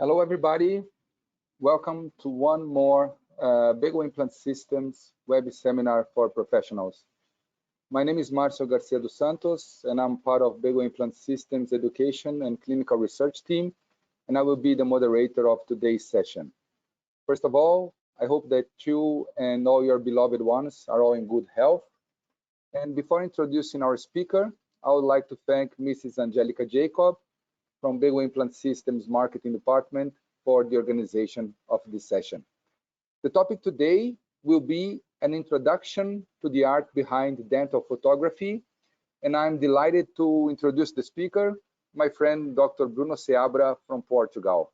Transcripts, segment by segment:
Hello, everybody. Welcome to one more BEGO Implant Systems web seminar for professionals. My name is Marcio Garcia dos Santos, and I'm part of BEGO Implant Systems education and clinical research team, and I will be the moderator of today's session. First of all, I hope that you and all your beloved ones are all in good health. And before introducing our speaker, I would like to thank Mrs. Angelica Jacob from BEGO Implant Systems Marketing Department for the organization of this session. The topic today will be an introduction to the art behind dental photography, and I'm delighted to introduce the speaker, my friend Dr. Bruno Seabra from Portugal.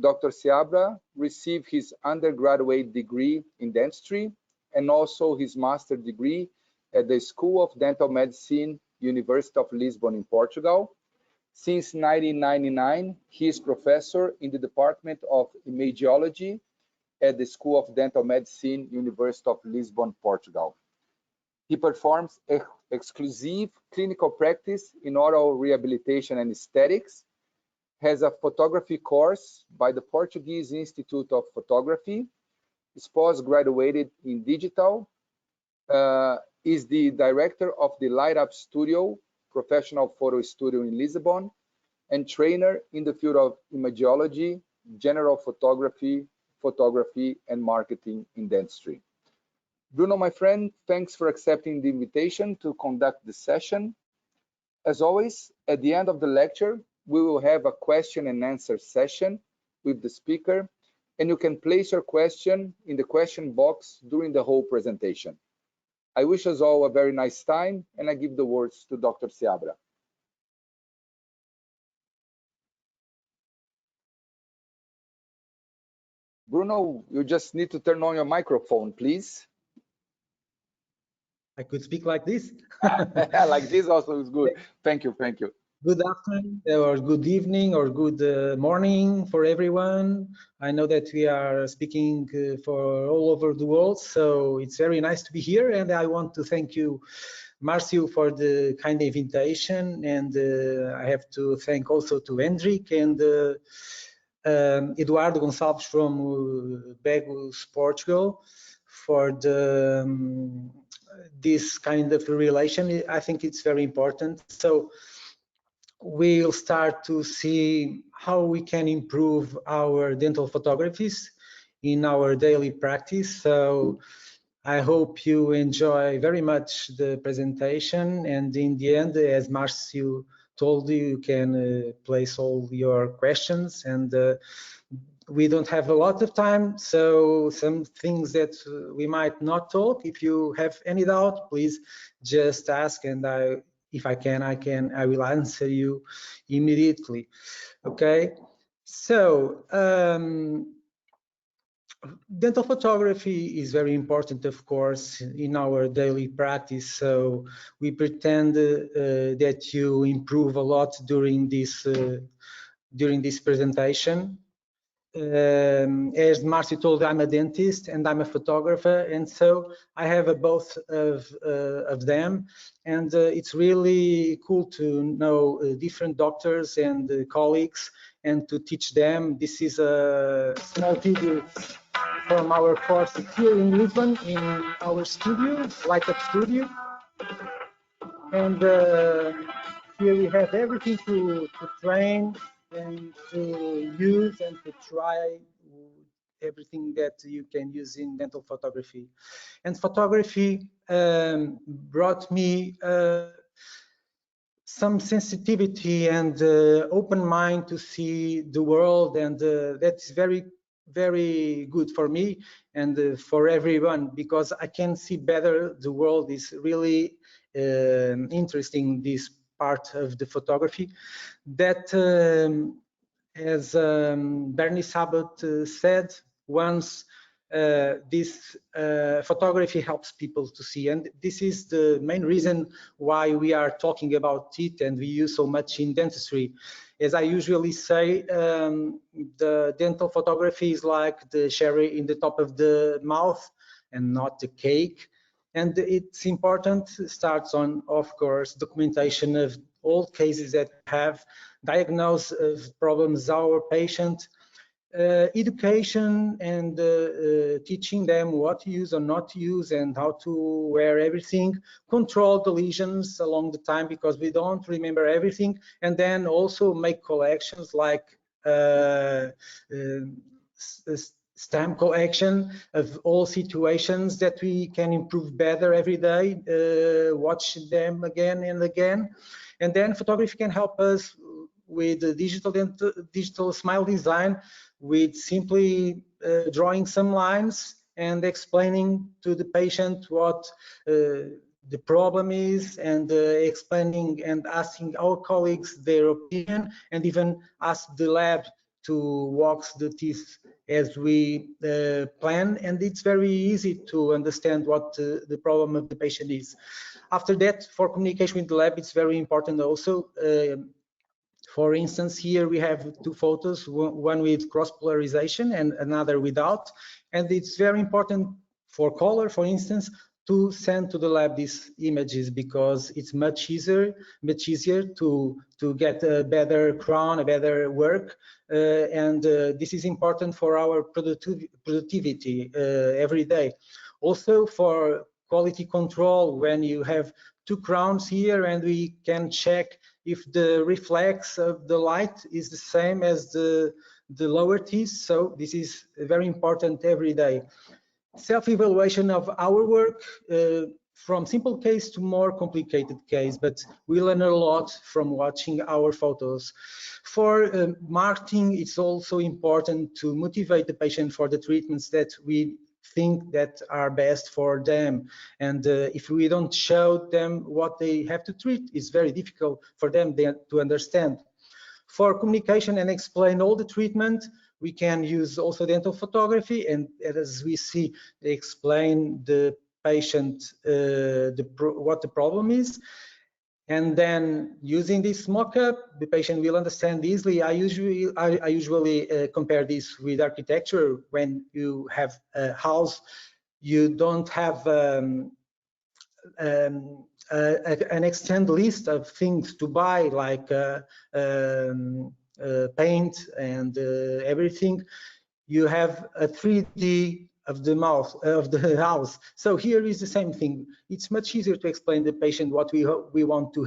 Dr. Seabra received his undergraduate degree in dentistry and also his master's degree at the School of Dental Medicine, University of Lisbon in Portugal. Since 1999, he is professor in the Department of Imagiology at the School of Dental Medicine, University of Lisbon, Portugal. He performs exclusive clinical practice in oral rehabilitation and aesthetics, has a photography course by the Portuguese Institute of Photography, is postgraduated in digital, is the director of the Light Up Studio, professional photo studio in Lisbon, and trainer in the field of imagiology, general photography, and marketing in dentistry. Bruno, my friend, thanks for accepting the invitation to conduct the session. As always, at the end of the lecture, we will have a question and answer session with the speaker, and you can place your question in the question box during the whole presentation. I wish us all a very nice time, and I give the words to Dr. Seabra. Bruno, you just need to turn on your microphone, please. I could speak like this. Like this also is good. Thank you, thank you. Good afternoon, or good evening, or good morning for everyone. I know that we are speaking for all over the world, so it's very nice to be here. And I want to thank you, Marcio, for the kind invitation. And I have to thank also to Hendrik and Eduardo Gonçalves from BEGO Portugal for this kind of relation. I think it's very important. So we'll start to see how we can improve our dental photographies in our daily practice. So I hope you enjoy very much the presentation, and in the end, as Marcio told you, you can place all your questions, and we don't have a lot of time, so some things that we might not talk. If you have any doubt, please just ask, and if I will answer you immediately. Okay, so dental photography is very important, of course, in our daily practice. So we pretend that you improve a lot during this presentation. As Marcio told, I'm a dentist and I'm a photographer, and so I have both of them, and it's really cool to know different doctors and colleagues and to teach them. This is a small video from our course here in Lisbon, in our studio, Light Up Studio, and here we have everything to train and to use and to try everything that you can use in dental photography. And photography brought me some sensitivity and open mind to see the world, and that's very, very good for me and for everyone, because I can see better the world. Is really interesting, this part of the photography that, as Bernie Sabat said once, this photography helps people to see, and this is the main reason why we are talking about it and we use so much in dentistry. As I usually say, the dental photography is like the cherry in the top of the mouth and not the cake. And it's important, starts on, of course, documentation of all cases that have, diagnose of problems our patient, education and teaching them what to use or not to use and how to wear everything, control the lesions along the time because we don't remember everything, and then also make collections like stamp collection of all situations that we can improve better every day, watch them again and again. And then photography can help us with the digital smile design, with simply drawing some lines and explaining to the patient what the problem is, and explaining and asking our colleagues their opinion, and even ask the lab to wax the teeth as we plan. And it's very easy to understand what the problem of the patient is. After that, for communication with the lab, it's very important also. For instance, here we have two photos, one with cross polarization and another without. And it's very important for color, for instance, to send to the lab these images, because it's much easier to get a better crown, a better work. And this is important for our productivity every day. Also for quality control, when you have two crowns here and we can check if the reflex of the light is the same as the lower teeth. So this is very important every day. Self-evaluation of our work, from simple case to more complicated case, but we learn a lot from watching our photos. For marketing, it's also important to motivate the patient for the treatments that we think that are best for them. And if we don't show them what they have to treat, it's very difficult for them to understand. For communication and explain all the treatment, we can use also dental photography, and as we see, they explain the patient what the problem is. And then using this mock-up, the patient will understand easily. I usually compare this with architecture. When you have a house, you don't have an extended list of things to buy, like paint and everything. You have a 3D of the house. So here is the same thing. It's much easier to explain to the patient what we want to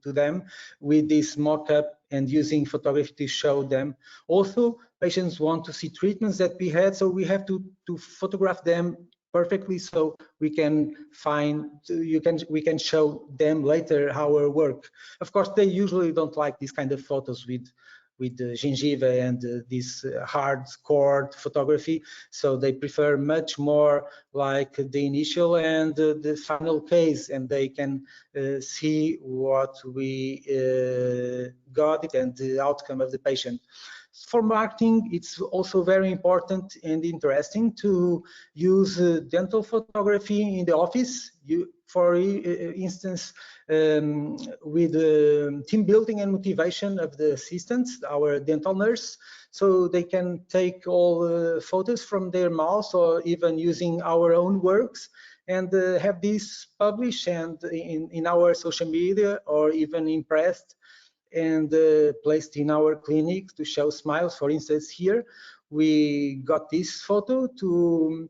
them with this mock-up and using photography to show them. Also, patients want to see treatments that we had, so we have to photograph them perfectly, so we can we can show them later our work. Of course, they usually don't like this kind of photos with the gingiva and this hardcore photography, so they prefer much more like the initial and the final case, and they can see what we got it and the outcome of the patient. For marketing, it's also very important and interesting to use dental photography in the office. For instance, with team building and motivation of the assistants, our dental nurse, so they can take all photos from their mouth, or even using our own works, and have this published and in our social media, or even impressed and placed in our clinic to show smiles. For instance, here we got this photo to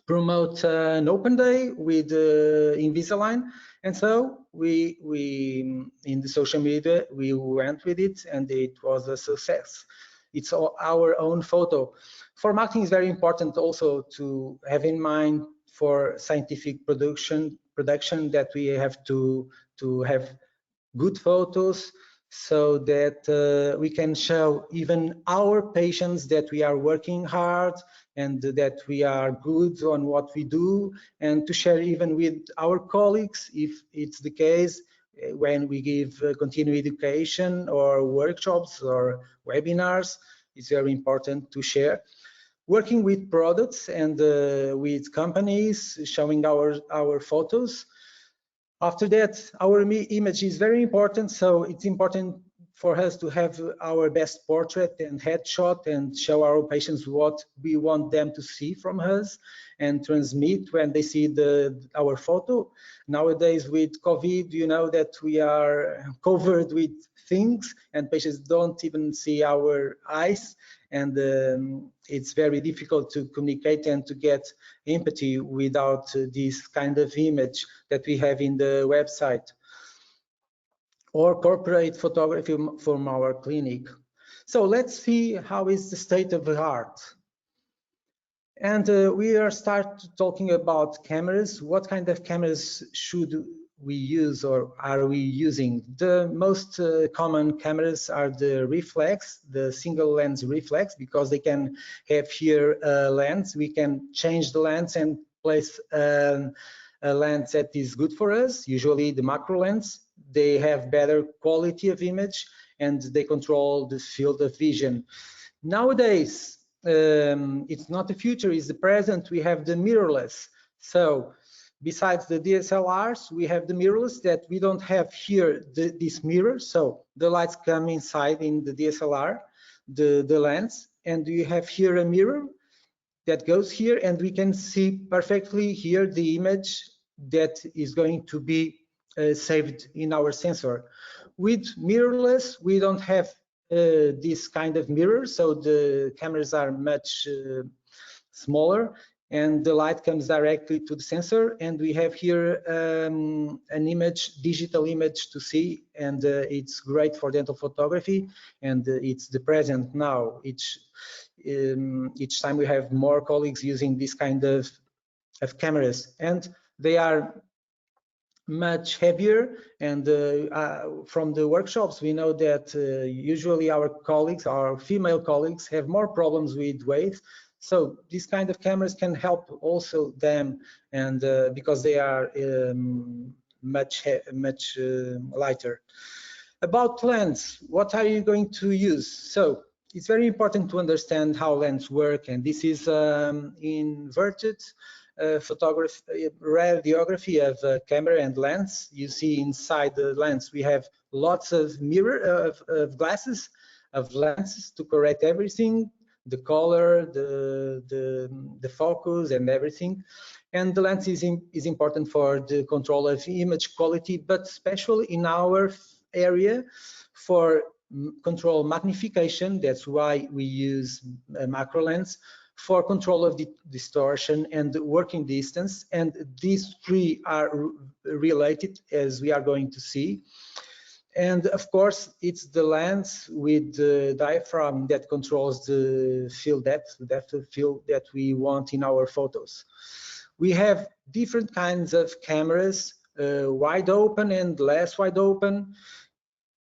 promote an open day with Invisalign, and so we in the social media we went with it, and it was a success. It's our own photo. For marketing, it's very important also to have in mind for scientific production that we have to have good photos, so that we can show even our patients that we are working hard and that we are good on what we do, and to share even with our colleagues if it's the case, when we give continuing education or workshops or webinars. It's very important to share. Working with products and with companies, showing our photos. After that, our image is very important, so it's important for us to have our best portrait and headshot and show our patients what we want them to see from us and transmit when they see our photo. Nowadays with COVID, you know that we are covered with things and patients don't even see our eyes, and it's very difficult to communicate and to get empathy without this kind of image that we have in the website or corporate photography from our clinic. So let's see how is the state of the art. And we are start talking about cameras. What kind of cameras should we use or are we using? The most common cameras are the reflex, the single lens reflex, because they can have here a lens. We can change the lens and place a lens that is good for us, usually the macro lens. They have better quality of image and they control the field of vision. Nowadays, it's not the future, it's the present. We have the mirrorless. So besides the DSLRs, we have the mirrorless that we don't have here this mirror. So the lights come inside in the DSLR, the lens, and you have here a mirror that goes here, and we can see perfectly here the image that is going to be saved in our sensor. With mirrorless, we don't have this kind of mirror, so the cameras are much smaller and the light comes directly to the sensor, and we have here an image, digital image to see, and it's great for dental photography, and it's the present now. Each time we have more colleagues using this kind of cameras, and they are much heavier, and from the workshops we know that usually our colleagues, our female colleagues, have more problems with weight, so these kind of cameras can help also them, and because they are much lighter. About lens, what are you going to use? So it's very important to understand how lenses work, and this is inverted radiography of camera and lens. You see inside the lens we have lots of mirror of glasses, of lenses to correct everything, the color, the focus and everything. And the lens is important for the control of image quality, but especially in our area for control magnification. That's why we use a macro lens, for control of the distortion and working distance, and these three are related, as we are going to see. And of course, it's the lens with the diaphragm that controls the field depth, the depth of field that we want in our photos. We have different kinds of cameras, wide open and less wide open.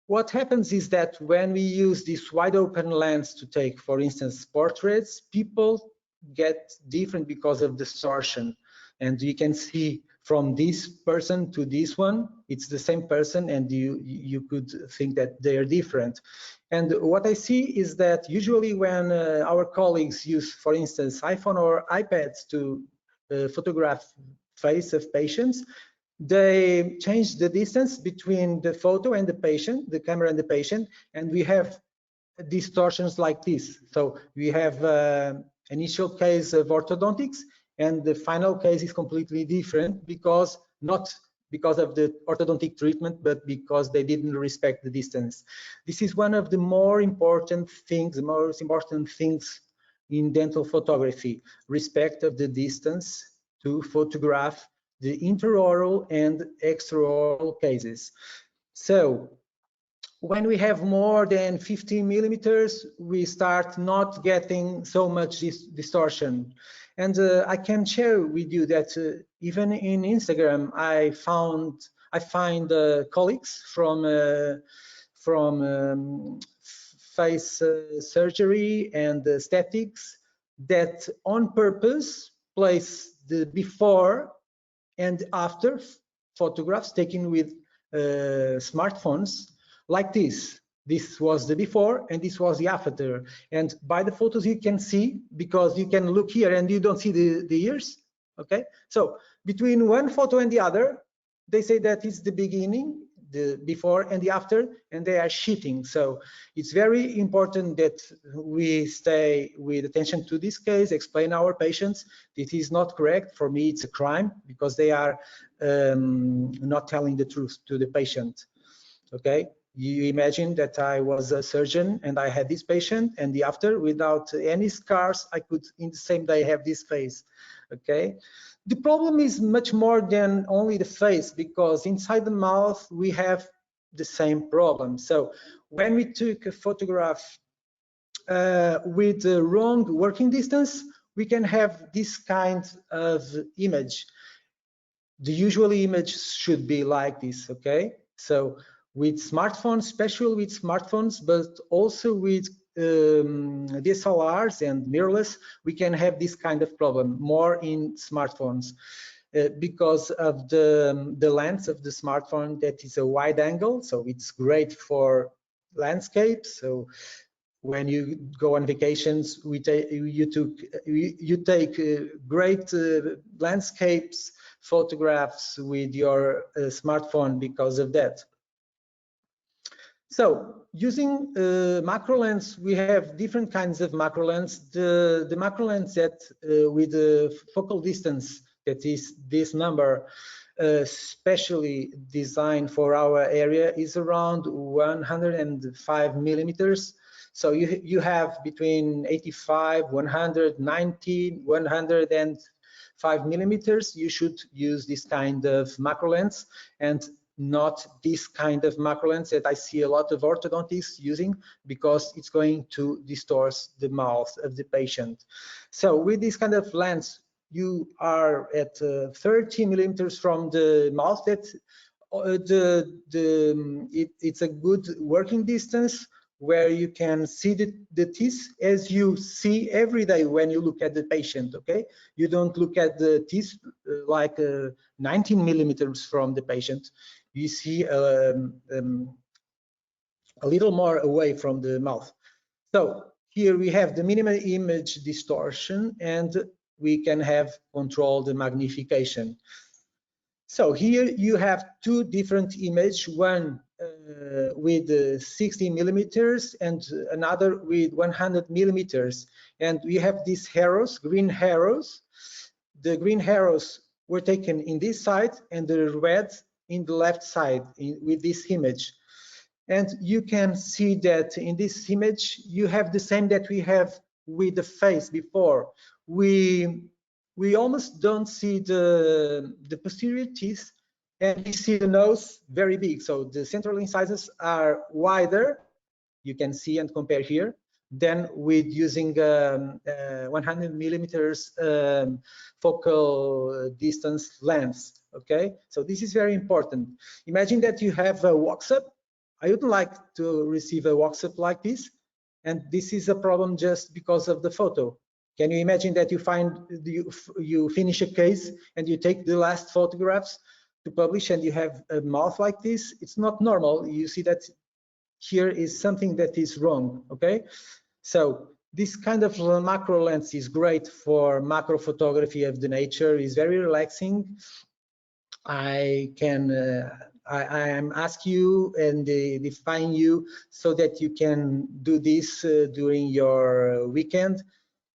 What happens is that when we use this wide open lens to take, for instance, portraits, people get different because of distortion. And you can see from this person to this one, it's the same person, and you could think that they are different. And what I see is that usually when our colleagues use, for instance, iPhone or iPads to photograph face of patients, they change the distance between the photo and the patient, the camera and the patient, and we have distortions like this. So we have initial case of orthodontics, and the final case is completely different, because not because of the orthodontic treatment, but because they didn't respect the distance. This is one of the more important things, the most important things in dental photography: respect of the distance to photograph the intraoral and extraoral cases. So when we have more than 15 millimeters, we start not getting so much distortion. And I can share with you that even in Instagram, I find colleagues from face surgery and aesthetics that on purpose place the before and after photographs taken with smartphones like this. This was the before and this was the after. And by the photos you can see, because you can look here and you don't see the ears. Okay, so between one photo and the other, they say that it's the beginning, the before and the after, and they are cheating. So it's very important that we stay with attention to this case, explain our patients this is not correct. For me, it's a crime because they are not telling the truth to the patient. Okay, you imagine that I was a surgeon and I had this patient, and the after, without any scars, I could in the same day have this face. Okay, the problem is much more than only the face, because inside the mouth we have the same problem. So when we took a photograph with the wrong working distance, we can have this kind of image. The usual image should be like this. Okay, so with smartphones, especially with smartphones, but also with DSLRs and mirrorless, we can have this kind of problem more in smartphones because of the lens of the smartphone that is a wide angle. So it's great for landscapes. So when you go on vacations, you take great landscapes photographs with your smartphone because of that. So using macro lens, we have different kinds of macro lens. The macro lens that with the focal distance, that is this number, specially designed for our area, is around 105 millimeters. So you have between 85, 190, 105 millimeters. You should use this kind of macro lens, and not this kind of macro lens that I see a lot of orthodontists using, because it's going to distort the mouth of the patient. So with this kind of lens, you are at 30 millimeters from the mouth. That it's a good working distance where you can see the teeth as you see every day when you look at the patient. Okay, you don't look at the teeth like 19 millimeters from the patient. You see a little more away from the mouth. So here we have the minimal image distortion, and we can have controlled magnification. So here you have two different images, one with 60 millimeters and another with 100 millimeters. And we have these arrows, green arrows. The green arrows were taken in this side and the red in the left side with this image. And you can see that in this image, you have the same that we have with the face before. We almost don't see the posterior teeth, and we see the nose very big. So the central incisors are wider, you can see and compare here, than with using 100 millimeters focal distance lens. Okay, so this is very important. Imagine that you have a wax-up. I would like to receive a wax-up like this, and this is a problem just because of the photo. Can you imagine that you finish a case and you take the last photographs to publish and you have a mouth like this? It's not normal. You see that here is something that is wrong. Okay, so this kind of macro lens is great for macro photography of the nature. Is very relaxing. I am ask you and define you so that you can do this during your weekend.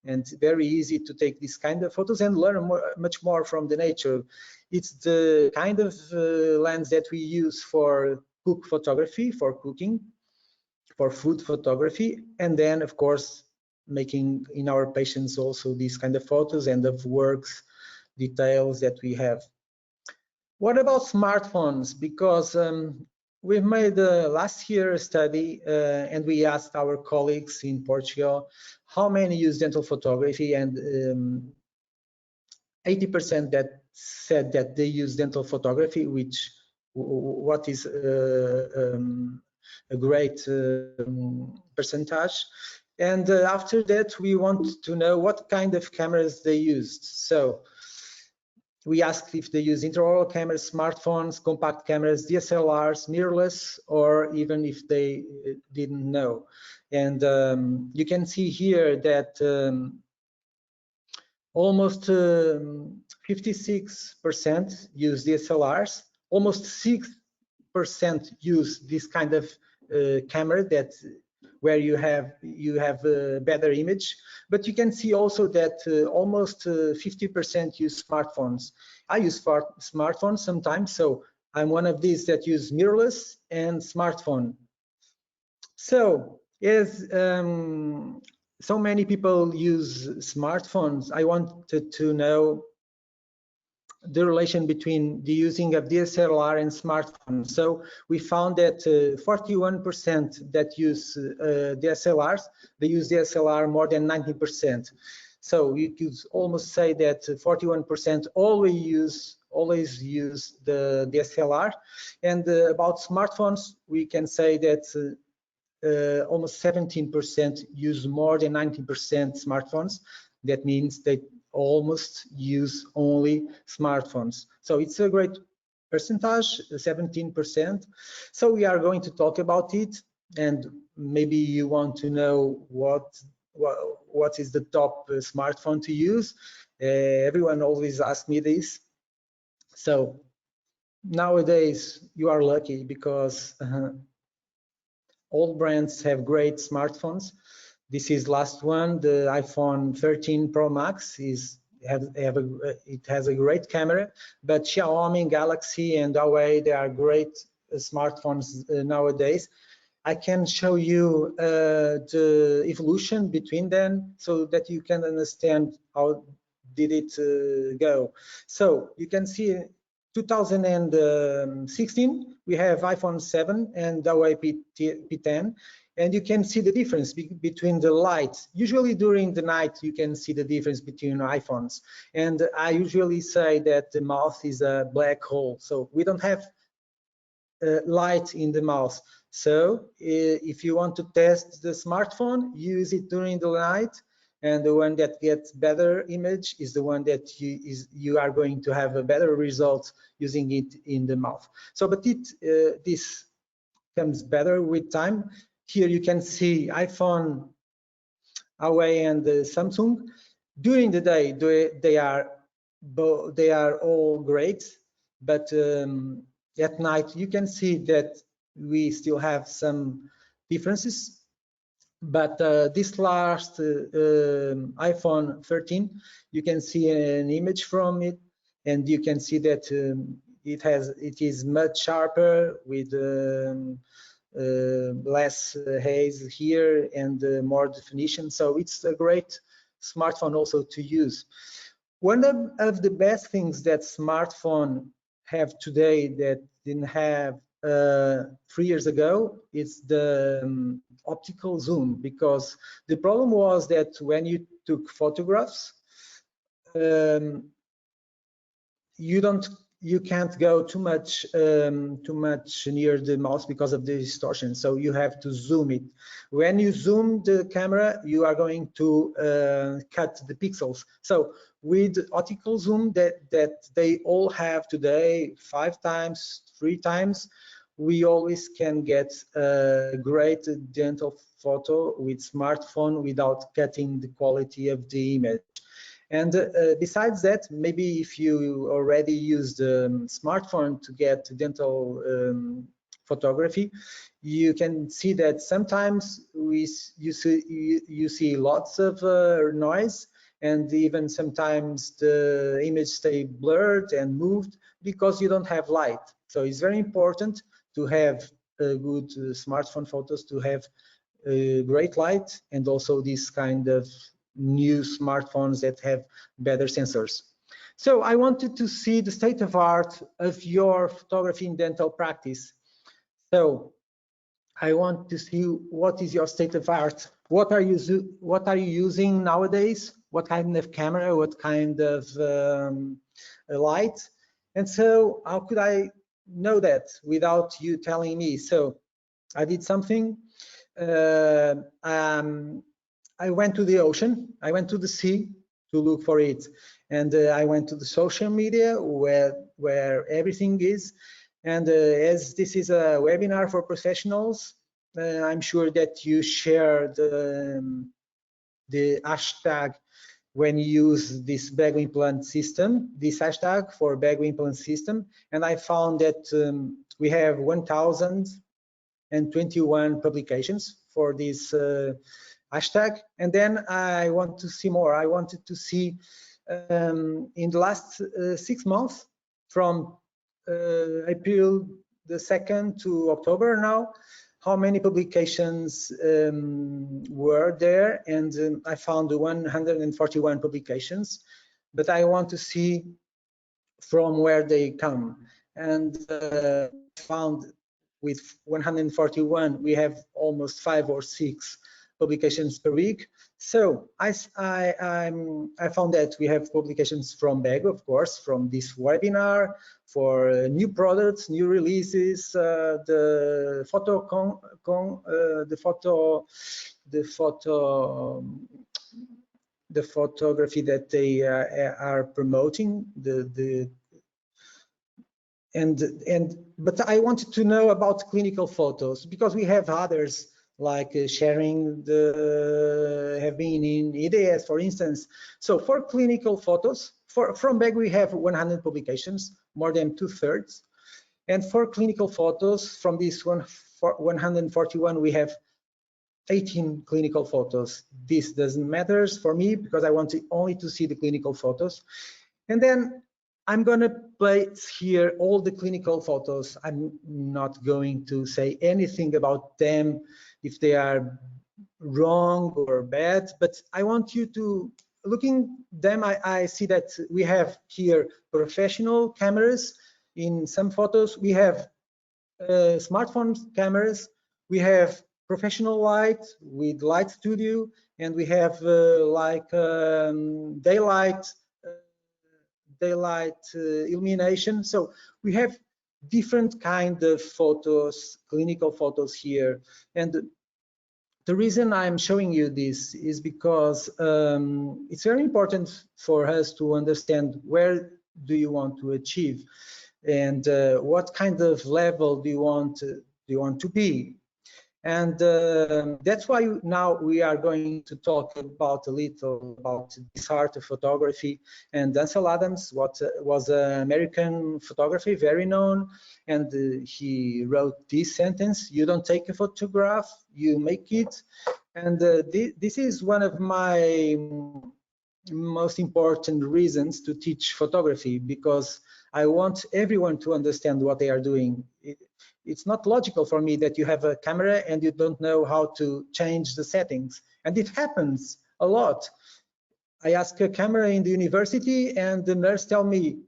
And it's very easy to take this kind of photos and learn much more from the nature. It's the kind of lens that we use for cook photography, for cooking, for food photography, and then of course making in our patients also these kind of photos and of works details that we have. What about smartphones? Because we've made last year a study and we asked our colleagues in Portugal how many use dental photography, and 80% that said that they use dental photography, which what is a great percentage. And after that, we want to know what kind of cameras they used. So we asked if they use intraoral cameras, smartphones, compact cameras, DSLRs, mirrorless, or even if they didn't know. And you can see here that almost 56% use DSLRs, almost 6% 50% use this kind of camera where you have a better image, but you can see also that almost 50% use smartphones. I use smartphones sometimes, so I'm one of these that use mirrorless and smartphone. So as so many people use smartphones, I wanted to know the relation between the using of DSLR and smartphones. So we found that 41% that use DSLRs, they use DSLR more than 90%. So you could almost say that 41% always use the DSLR. And about smartphones, we can say that almost 17% use more than 90% smartphones. That means they almost use only smartphones. So it's a great percentage, 17%. So we are going to talk about it, and maybe you want to know what is the top smartphone to use. Everyone always asks me this. So nowadays you are lucky because all brands have great smartphones. This is last one, the iPhone 13 Pro Max it has a great camera, but Xiaomi, Galaxy, and Huawei, they are great smartphones nowadays. I can show you the evolution between them so that you can understand how did it go. So you can see 2016 we have iPhone 7 and Huawei P10. And you can see the difference between the lights. Usually during the night, you can see the difference between iPhones. And I usually say that the mouth is a black hole. So we don't have light in the mouth. So if you want to test the smartphone, use it during the night. And the one that gets better image is the one that you are going to have a better result using it in the mouth. So, but this comes better with time. Here you can see iPhone, Huawei, and Samsung. During the day, they are all great, but at night you can see that we still have some differences. But this last iPhone 13, you can see an image from it, and you can see that it is much sharper with less haze here and more definition. So it's a great smartphone also to use. One of the best things that smartphone have today that didn't have 3 years ago is the optical zoom, because the problem was that when you took photographs, you can't go too much near the mouse because of the distortion, so you have to zoom it. When you zoom the camera, you are going to cut the pixels. So with optical zoom that they all have today, 5 times, 3 times, we always can get a great dental photo with smartphone without cutting the quality of the image. And besides that, maybe if you already use the smartphone to get dental photography, you can see that sometimes you see lots of noise, and even sometimes the image stay blurred and moved because you don't have light. So it's very important to have good smartphone photos, to have great light, and also this kind of new smartphones that have better sensors. So I wanted to see the state of art of your photography in dental practice. So I want to see what is your state of art. What are you using nowadays? What kind of camera? What kind of light? And so how could I know that without you telling me? So I did something. I went to the ocean, I went to the sea to look for it, and I went to the social media where everything is. And as this is a webinar for professionals, I'm sure that you share the hashtag when you use this BEGO implant system, this hashtag for BEGO implant system, and I found that we have 1,021 publications for this hashtag. And then I want to see more. I wanted to see in the last 6 months, from April the 2nd to October now, how many publications were there, and I found 141 publications, but I want to see from where they come, and found with 141 we have almost 5 or 6 publications per week. So I found that we have publications from BEGO, of course, from this webinar, for new products, new releases, the photography that they are promoting, but I wanted to know about clinical photos, because we have others like sharing have been in EDS, for instance. So for clinical photos, from BEGO we have 100 publications, more than 2/3, and for clinical photos from this 141 we have 18 clinical photos. This doesn't matter for me because I want only to see the clinical photos. And then I'm going to place here all the clinical photos. I'm not going to say anything about them if they are wrong or bad, but I want you to, looking them, I see that we have here professional cameras in some photos. We have smartphone cameras. We have professional light with light studio, and we have daylight illumination. So we have different kind of photos, clinical photos here. And the reason I'm showing you this is because it's very important for us to understand where do you want to achieve, and what kind of level do you want to be. And that's why now we are going to talk about a little about this art of photography. And Ansel Adams was an American photographer, very known, and he wrote this sentence: "You don't take a photograph, you make it." And this is one of my most important reasons to teach photography, because I want everyone to understand what they are doing. It's not logical for me that you have a camera and you don't know how to change the settings. And it happens a lot. I ask a camera in the university and the nurse tell me,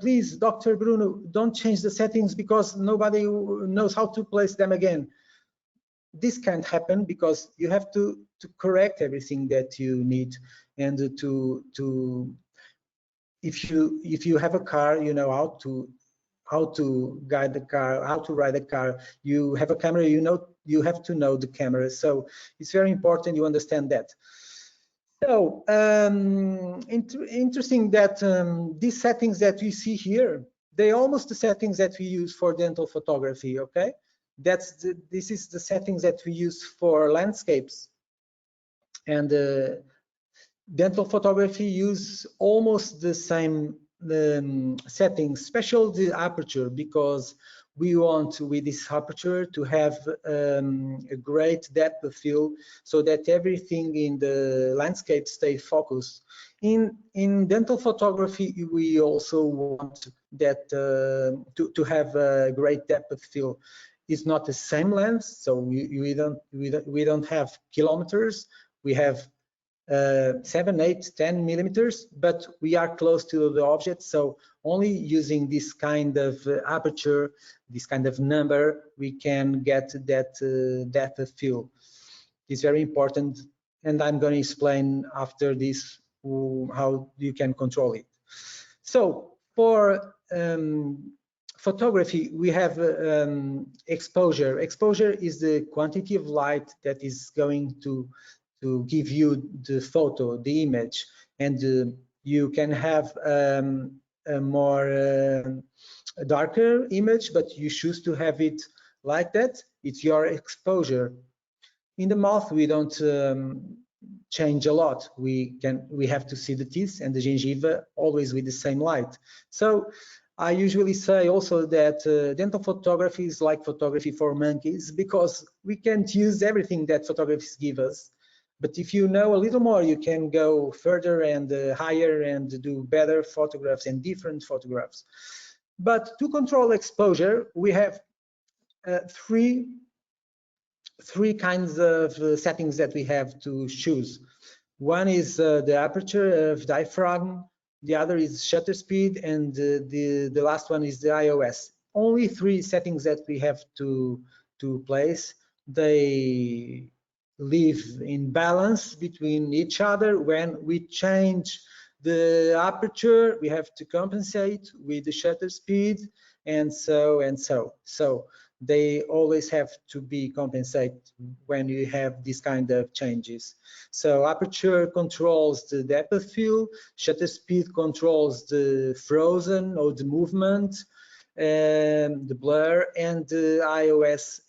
please, Dr. Bruno, don't change the settings because nobody knows how to place them again. This can't happen because you have to correct everything that you need. And if you have a car, you know how to guide the car, how to ride the car. You have a camera, you have to know the camera. So it's very important you understand that. So interesting that these settings that we see here, they're almost the settings that we use for dental photography. Okay, this is the settings that we use for landscapes. And dental photography use almost the same settings, especially the aperture, because we want with this aperture to have a great depth of field so that everything in the landscape stays focused. In dental photography, we also want that to have a great depth of field. It's not the same lens, so we don't have kilometers. We have 7, 8, 10 millimeters, but we are close to the object. So only using this kind of aperture, this kind of number, we can get that depth of field. It's very important, and I'm going to explain after this how you can control it. So for photography, we have exposure. Exposure is the quantity of light that is going to give you the photo, the image, and you can have a more darker image, but you choose to have it like that. It's your exposure. In the mouth, we don't change a lot. We have to see the teeth and the gingiva always with the same light. So I usually say also that dental photography is like photography for monkeys, because we can't use everything that photographers give us. But if you know a little more, you can go further and higher and do better photographs and different photographs. But to control exposure, we have three kinds of settings that we have to choose. One is the aperture of diaphragm, the other is shutter speed, and the last one is the iOS. Only three settings that we have to place. They live in balance between each other. When we change the aperture, we have to compensate with the shutter speed, and so and so. So they always have to be compensated when you have this kind of changes. So aperture controls the depth of field, shutter speed controls the frozen or the movement, the blur, and the iOS,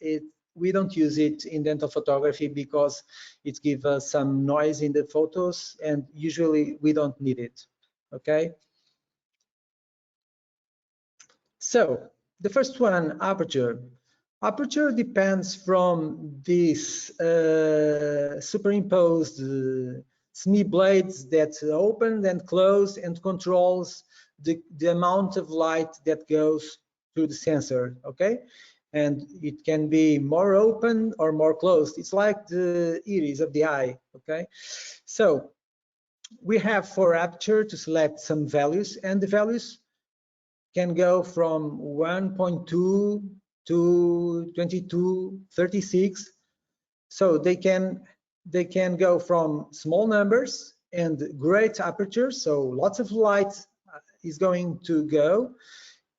we don't use it in dental photography because it gives us some noise in the photos, and usually we don't need it. Okay. So the first one, aperture. Aperture depends from this superimposed semi-blades that open and close and controls the amount of light that goes through the sensor, okay? And it can be more open or more closed. It's like the iris of the eye, okay? So we have for aperture to select some values, and the values can go from 1.2 to 22, 36. So they can go from small numbers and great aperture, so lots of light is going to go.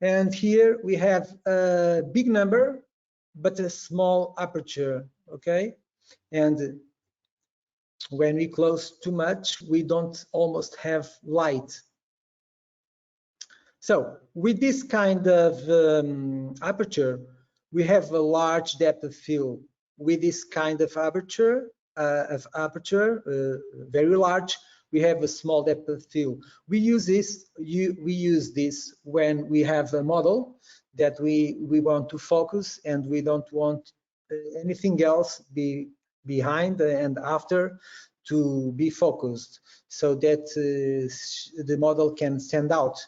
And here we have a big number but a small aperture, okay? And when we close too much, we don't almost have light. So with this kind of aperture, we have a large depth of field. With this kind of aperture, very large, we have a small depth of field. We use this. We use this when we have a model that we want to focus, and we don't want anything else behind and after to be focused, so that the model can stand out.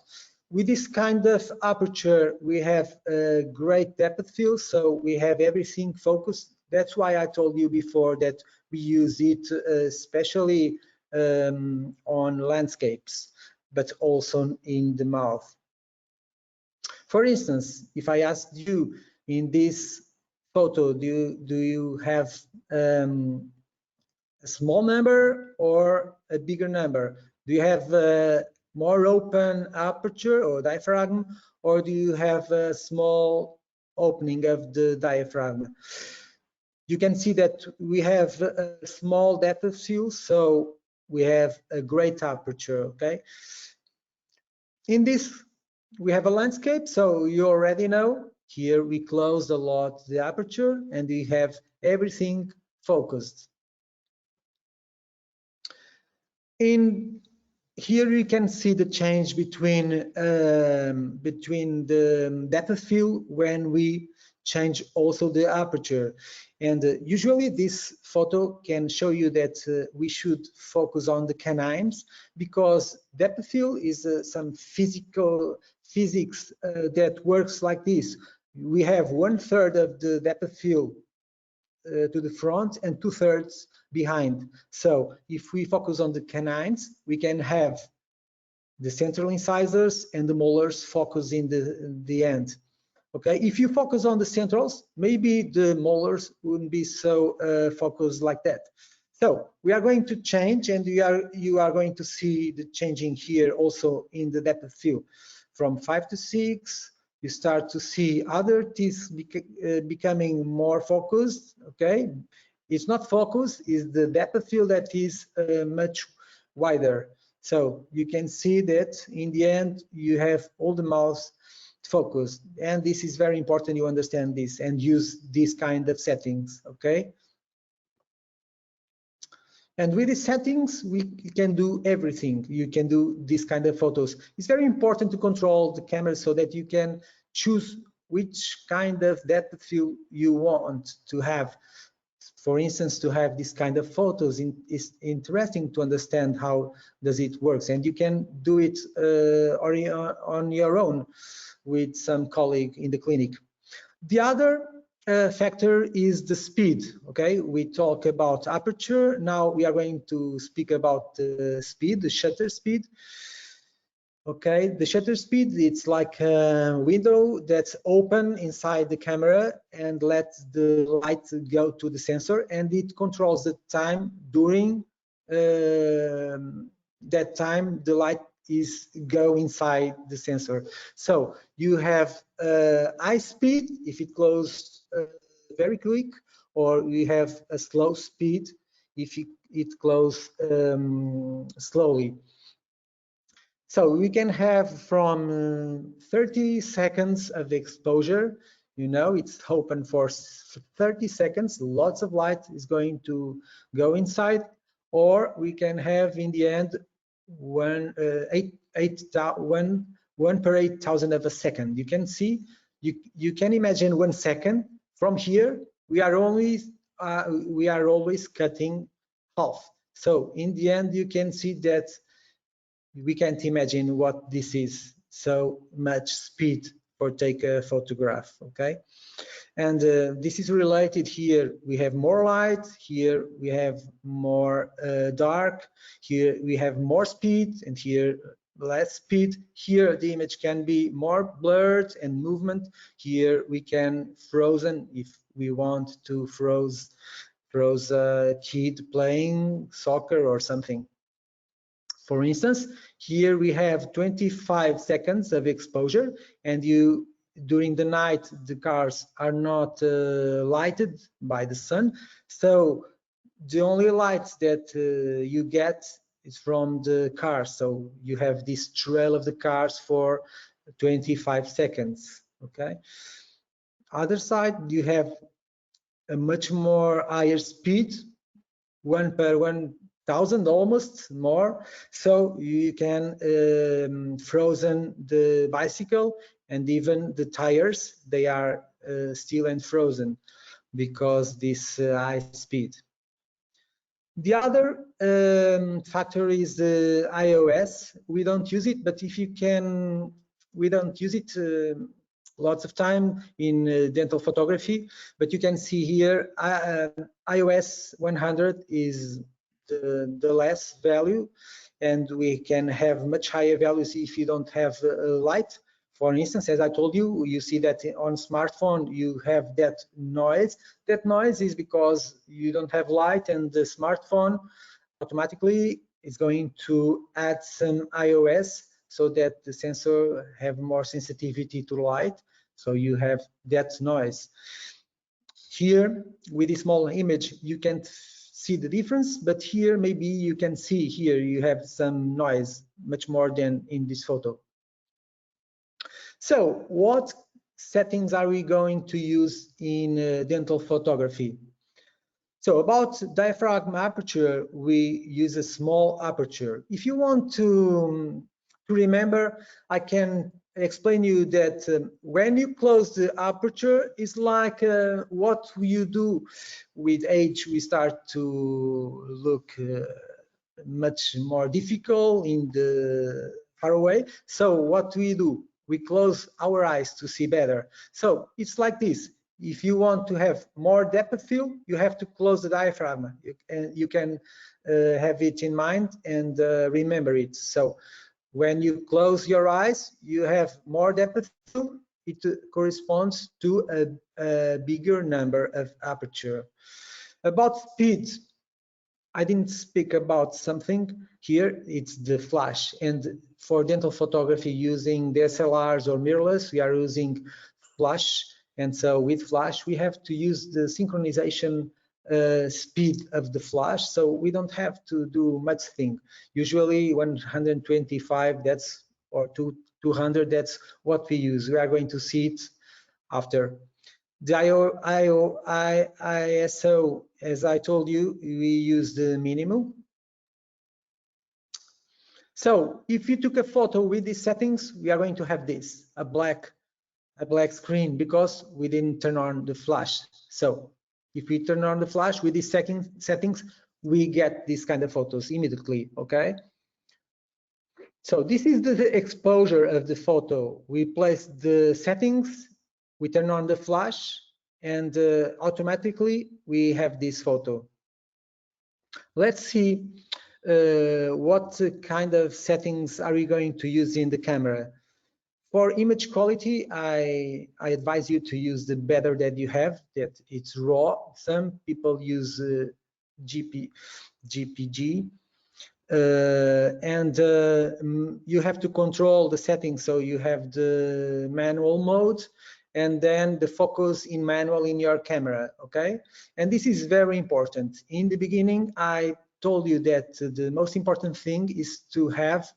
With this kind of aperture, we have a great depth of field, so we have everything focused. That's why I told you before that we use it especially on landscapes, but also in the mouth. For instance, if I asked you in this photo, do you have a small number or a bigger number? Do you have more open aperture or diaphragm, or do you have a small opening of the diaphragm? You can see that we have a small depth of field, so we have a great aperture, okay? In this, we have a landscape, so you already know, here we closed a lot the aperture and we have everything focused. Here you can see the change between the depth of field when we change also the aperture. And usually this photo can show you that we should focus on the canines, because depth of field is some physics that works like this. We have 1/3 of the depth of field to the front and 2/3 behind. So if we focus on the canines, we can have the central incisors and the molars focus in the end. Okay, if you focus on the centrals, maybe the molars wouldn't be so focused like that. So we are going to change, and you are going to see the changing here also in the depth of field. From 5 to 6, you start to see other teeth becoming more focused, okay? It's not focused, it's the depth of field that is much wider. So you can see that in the end, you have all the mouths focused. And this is very important you understand this and use these kind of settings, okay? And with these settings, we can do everything. You can do this kind of photos. It's very important to control the camera so that you can choose which kind of depth of field you want to have. For instance, to have this kind of photos is interesting to understand how does it works, and you can do it on your own with some colleague in the clinic. The other factor is the speed. Okay, we talk about aperture. Now we are going to speak about the speed, the shutter speed. Okay, the shutter speed, it's like a window that's open inside the camera and lets the light go to the sensor, and it controls the time during that time the light is go inside the sensor. So you have high speed if it goes very quick, or you have a slow speed if it goes slowly. So we can have from 30 seconds of exposure. You know, it's open for 30 seconds. Lots of light is going to go inside, or we can have in the end one per 8,000 of a second. You can see, you can imagine 1 second. From here, we are always cutting half. So in the end, you can see that we can't imagine what this is, so much speed for take a photograph. Okay, and this is related. Here we have more light, here we have more dark, here we have more speed, and here less speed. Here the image can be more blurred and movement. Here we can frozen if we want to froze a kid playing soccer or something. For instance, here we have 25 seconds of exposure, and during the night the cars are not lighted by the sun, so the only lights that you get is from the car. So you have this trail of the cars for 25 seconds. Okay. Other side, you have a much more higher speed, 1 per 1,000 almost more, so you can frozen the bicycle, and even the tires, they are still and frozen because this high speed. The other factor is the iOS. We don't use it, but if you can, we don't use it lots of time in dental photography, but you can see here iOS 100 is the less value, and we can have much higher values if you don't have light. For instance, as I told you, you see that on smartphone you have that noise. That noise is because you don't have light, and the smartphone automatically is going to add some iOS so that the sensor have more sensitivity to light, so you have that noise. Here with a small image you can't see the difference, but here maybe you can see, here you have some noise, much more than in this photo. So what settings are we going to use in dental photography? So about diaphragm aperture, we use a small aperture. If you want to remember, I can explain you that when you close the aperture, it's like what you do with age. We start to look much more difficult in the far away. So what we do? We close our eyes to see better. So it's like this. If you want to have more depth of field, you have to close the diaphragm. You can have it in mind and remember it. So when you close your eyes, you have more depth of field. It corresponds to a bigger number of aperture. About speed, I didn't speak about something here. It's the flash. And for dental photography using DSLRs or mirrorless, we are using flash. And so with flash, we have to use the synchronization speed of the flash. So we don't have to do much thing. Usually 125, that's, or 200, that's what we use. We are going to see it after. The ISO, as I told you, we use the minimum. So if you took a photo with these settings, we are going to have this, a black screen, because we didn't turn on the flash. So if we turn on the flash with these settings, we get these kind of photos immediately, okay? So this is the exposure of the photo. We place the settings, we turn on the flash, and automatically we have this photo. Let's see what kind of settings are we going to use in the camera. For image quality, I advise you to use the better that you have, that it's raw. Some people use GPG. You have to control the settings, so you have the manual mode and then the focus in manual in your camera, okay? And this is very important. In the beginning, I told you that the most important thing is to have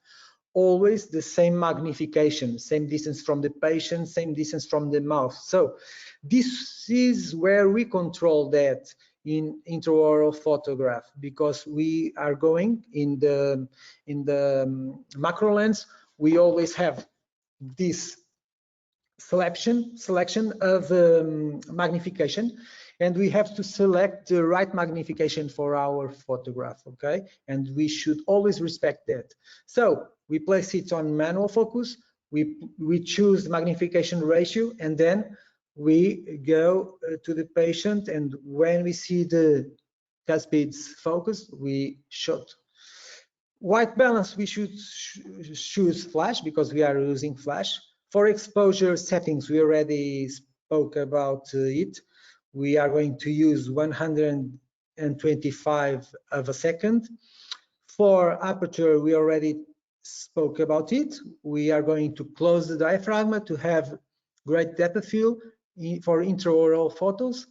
always the same magnification, same distance from the patient, same distance from the mouth. So this is where we control that in intraoral photograph, because we are going in the macro lens. We always have this selection of magnification, and we have to select the right magnification for our photograph, okay? And we should always respect that. So we place it on manual focus, we choose the magnification ratio, and then we go to the patient, and when we see the cuspids focus, we shoot. White balance, we should choose flash because we are using flash. For exposure settings, we already spoke about it. We are going to use 125 of a second. For aperture, we already spoke about it. We are going to close the diaphragm to have great depth of field for intraoral photos.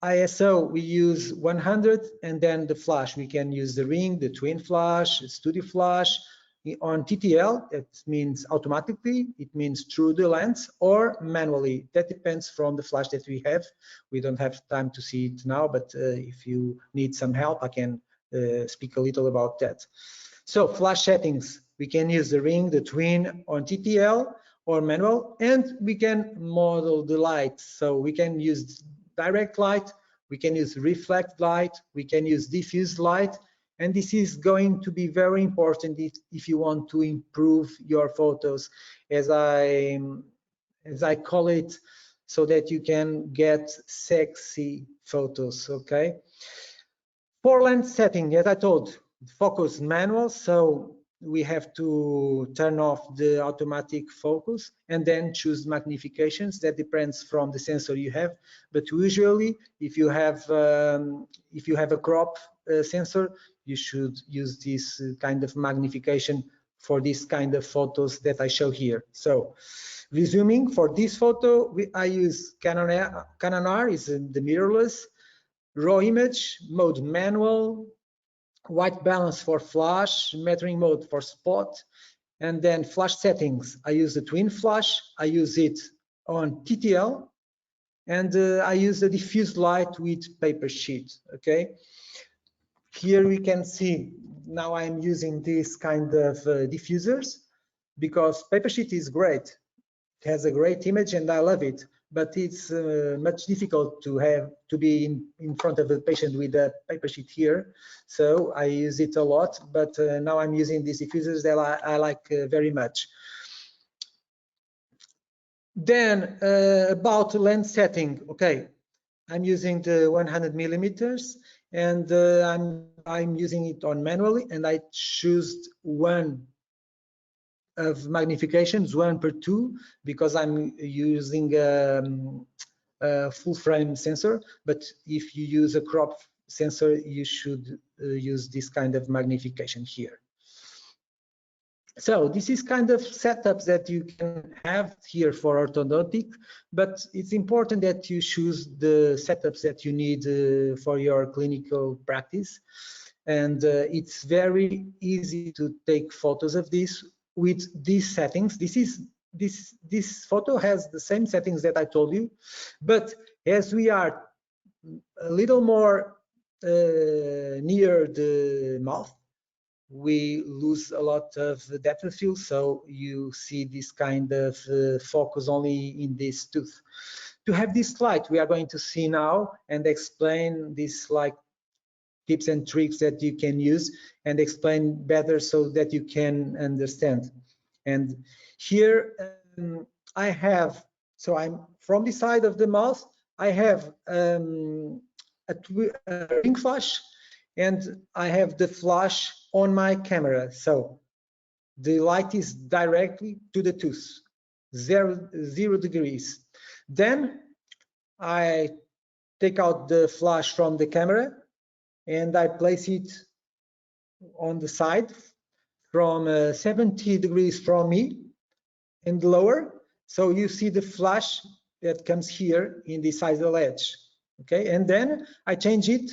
ISO, we use 100, and then the flash, we can use the ring, the twin flash, studio flash. On TTL, it means automatically, it means through the lens, or manually. That depends from the flash that we have. We don't have time to see it now, but if you need some help, I can speak a little about that. So flash settings, we can use the ring, the twin on TTL or manual, and we can model the light. So we can use direct light, we can use reflect light, we can use diffuse light, and this is going to be very important if you want to improve your photos, as I call it, so that you can get sexy photos, okay? For lens setting, as I told, focus manual, so we have to turn off the automatic focus and then choose magnifications. That depends from the sensor you have, but usually if you have a crop sensor, you should use this kind of magnification for this kind of photos that I show here. So resuming, for this photo, I use Canon R, is the mirrorless, raw image, mode manual, white balance for flash, metering mode for spot, and then flash settings. I use the twin flash, I use it on TTL, and I use the diffuse light with paper sheet, okay? Here we can see, now I'm using this kind of diffusers, because paper sheet is great. It has a great image and I love it, but it's much difficult to be in front of the patient with a paper sheet here. So I use it a lot, but now I'm using these diffusers that I like very much. Then about lens setting, okay, I'm using the 100 millimeters, and I'm using it on manually, and I choose one of magnifications, 1/2, because I'm using a full frame sensor. But if you use a crop sensor, you should use this kind of magnification here. So this is kind of setups that you can have here for orthodontic, but it's important that you choose the setups that you need for your clinical practice. And it's very easy to take photos of this with these settings. This is this photo has the same settings that I told you, but as we are a little more near the mouth, we lose a lot of depth of field, so you see this kind of focus only in this tooth. To have this light, we are going to see now and explain this like tips and tricks that you can use and explain better so that you can understand. And here I have, so I'm from the side of the mouth, I have a ring flash, and I have the flash on my camera. So the light is directly to the tooth, 0 degrees. Then I take out the flash from the camera and I place it on the side from 70 degrees from me and lower. So you see the flash that comes here in the sizal edge. Okay, and then I change it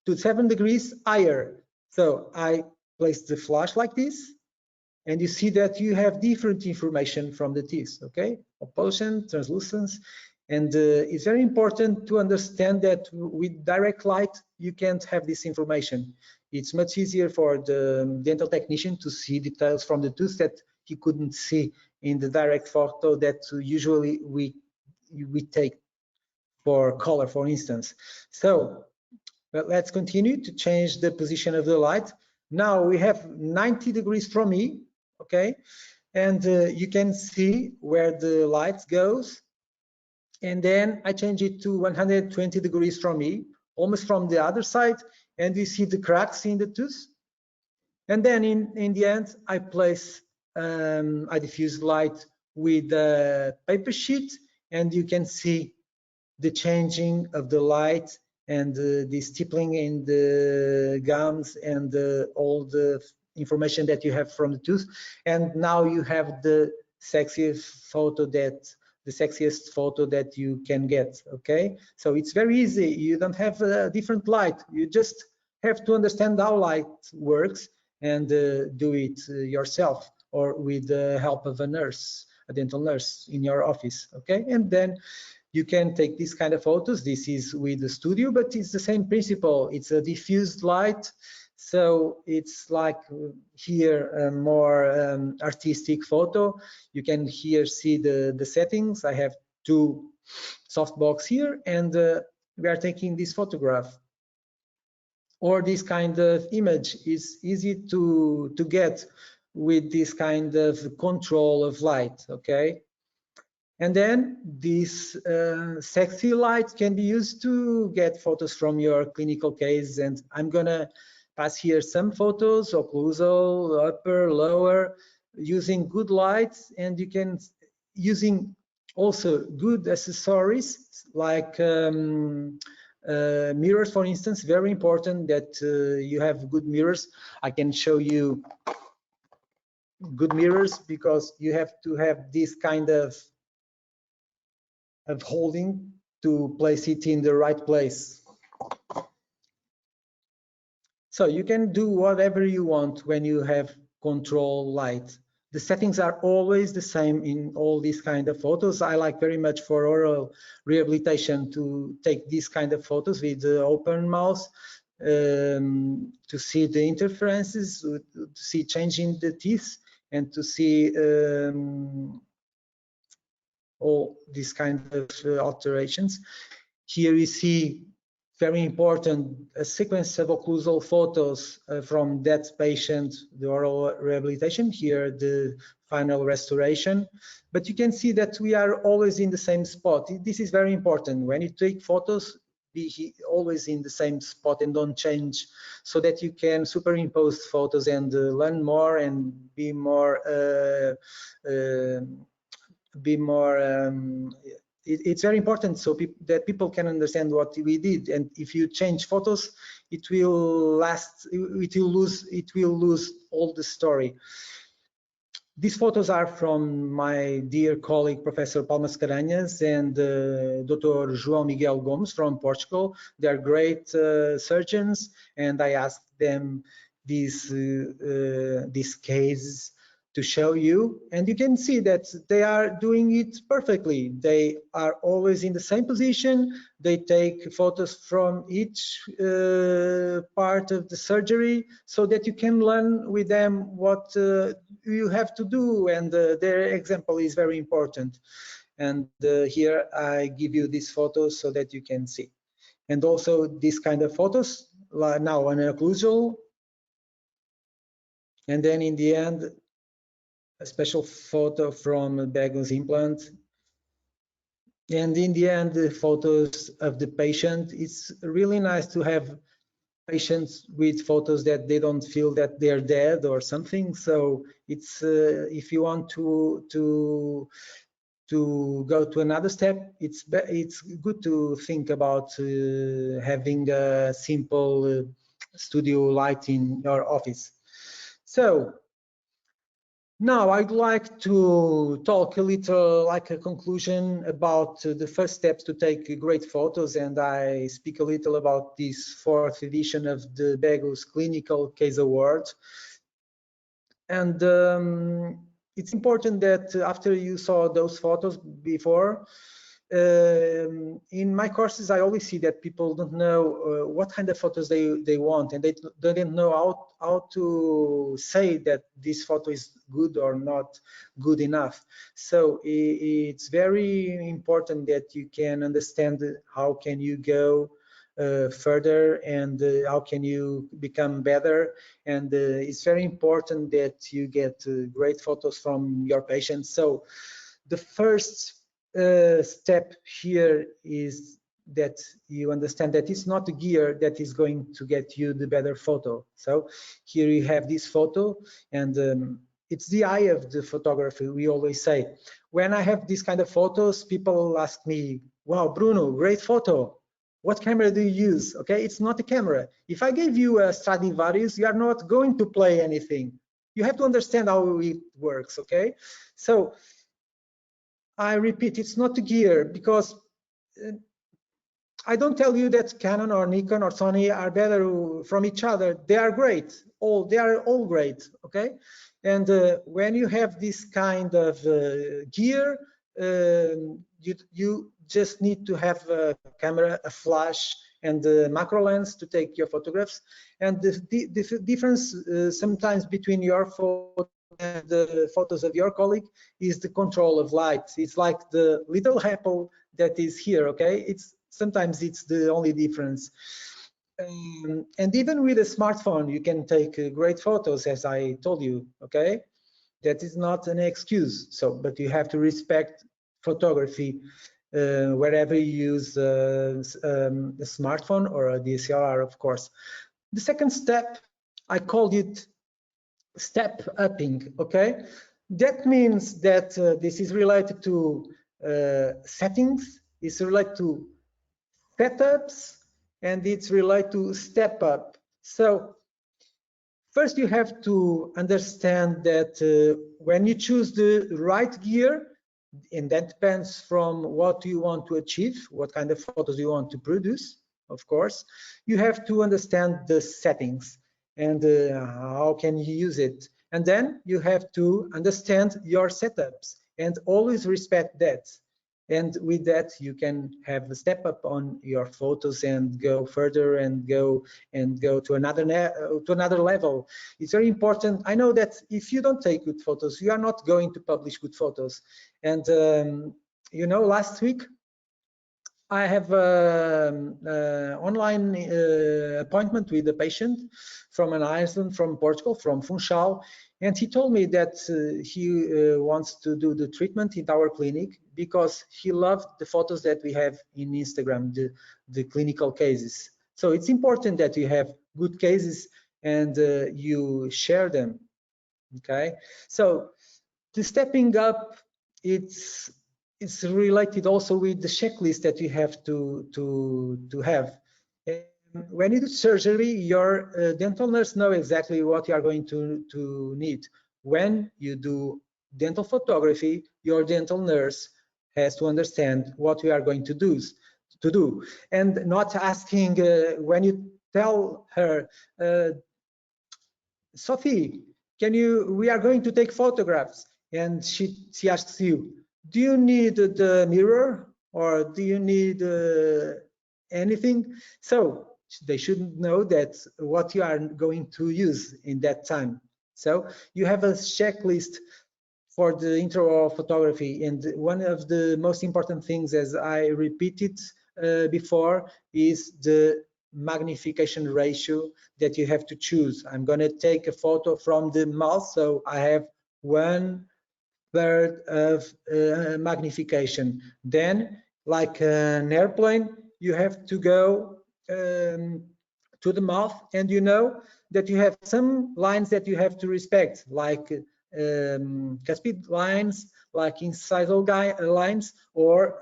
to 7 degrees higher. So I place the flash like this, and you see that you have different information from the teeth, okay? Oppulsion, translucence, and it's very important to understand that with direct light, you can't have this information. It's much easier for the dental technician to see details from the tooth that he couldn't see in the direct photo that usually we take for color, for instance. So but let's continue to change the position of the light. Now we have 90 degrees from me, okay? And you can see where the light goes. And then I change it to 120 degrees from me, almost from the other side. And you see the cracks in the tooth. And then in the end, I place, I diffuse light with a paper sheet, and you can see the changing of the light and the stippling in the gums and all the information that you have from the tooth. And now you have the sexiest photo that you can get. Okay, so it's very easy. You don't have a different light. You just have to understand how light works and do it yourself or with the help of a nurse, a dental nurse in your office. Okay, and then you can take these kind of photos. This is with the studio, but it's the same principle. It's a diffused light. So it's like here a more artistic photo. You can here see the settings. I have two softbox here, and we are taking this photograph. Or this kind of image is easy to get with this kind of control of light, okay? And then this sexy light can be used to get photos from your clinical case. And I'm gonna pass here some photos, occlusal, upper, lower, using good lights. And you can, using also good accessories like mirrors, for instance, very important that you have good mirrors. I can show you good mirrors because you have to have this kind of holding to place it in the right place. So you can do whatever you want when you have control light. The settings are always the same in all these kind of photos. I like very much for oral rehabilitation to take these kind of photos with the open mouth to see the interferences, to see changing the teeth, and to see all these kind of alterations. Here we see very important a sequence of occlusal photos from that patient, the oral rehabilitation, here the final restoration. But you can see that we are always in the same spot. This is very important. When you take photos, be always in the same spot and don't change, so that you can superimpose photos and learn more and be more it's very important so that people can understand what we did. And if you change photos, it will lose all the story. These photos are from my dear colleague Professor Paulo Mascarenhas and Dr. João Miguel Gomes from Portugal. They are great surgeons, and I asked them these cases to show you, and you can see that they are doing it perfectly. They are always in the same position. They take photos from each part of the surgery so that you can learn with them what you have to do, and their example is very important. And here I give you these photos so that you can see. And also this kind of photos, like now an occlusal, and then in the end, a special photo from BEGO's implant. And in the end, the photos of the patient. It's really nice to have patients with photos that they don't feel that they're dead or something. So it's if you want to go to another step, it's good to think about having a simple studio light in your office. So now I'd like to talk a little, like a conclusion, about the first steps to take great photos, and I speak a little about this 4th edition of the BEGO's Clinical Case Award. And it's important that after you saw those photos before, in my courses, I always see that people don't know what kind of photos they want, and they don't know how to say that this photo is good or not good enough. So it's very important that you can understand how can you go further, and how can you become better. And it's very important that you get great photos from your patients. So the first step here is that you understand that it's not the gear that is going to get you the better photo. So here you have this photo, and it's the eye of the photography. We always say, when I have these kind of photos, people ask me, wow, Bruno, great photo. What camera do you use? Okay, it's not a camera. If I gave you a Stradivarius, you are not going to play anything. You have to understand how it works, okay? So I repeat, it's not the gear, because I don't tell you that Canon or Nikon or Sony are better from each other. They are great. They are all great, okay? And when you have this kind of gear, you just need to have a camera, a flash, and a macro lens to take your photographs. And the difference sometimes between your photo and the photos of your colleague is the control of light. It's like the little apple that is here, okay? Sometimes it's the only difference. And even with a smartphone, you can take great photos, as I told you, okay? That is not an excuse. So, but you have to respect photography wherever you use a smartphone or a DSLR, of course. The second step, I called it step upping, okay? That means that this is related to settings, it's related to setups, and it's related to step up. So first you have to understand that when you choose the right gear, and that depends from what you want to achieve, what kind of photos you want to produce, of course, you have to understand the settings and how can you use it. And then you have to understand your setups and always respect that. And with that, you can have a step up on your photos and go further and go to another level. It's very important. I know that if you don't take good photos, you are not going to publish good photos. And you know, last week I have an online appointment with a patient from an Iceland, from Portugal, from Funchal, and he told me that he wants to do the treatment in our clinic because he loved the photos that we have in Instagram, the clinical cases. So it's important that you have good cases and you share them, okay? So the stepping up, it's related also with the checklist that you have to have. When you do surgery, your dental nurse know exactly what you are going to need. When you do dental photography, your dental nurse has to understand what we are going to do, and not asking when you tell her, Sophie, we are going to take photographs, and she asks you, do you need the mirror, or do you need anything? So they should know that what you are going to use in that time. So you have a checklist for the intro of photography, and one of the most important things, as I repeated before, is the magnification ratio that you have to choose. I'm going to take a photo from the mouth, so I have 1/3 of magnification. Then, like an airplane, you have to go to the mouth, and you know that you have some lines that you have to respect, like Caspid lines, like incisional lines, or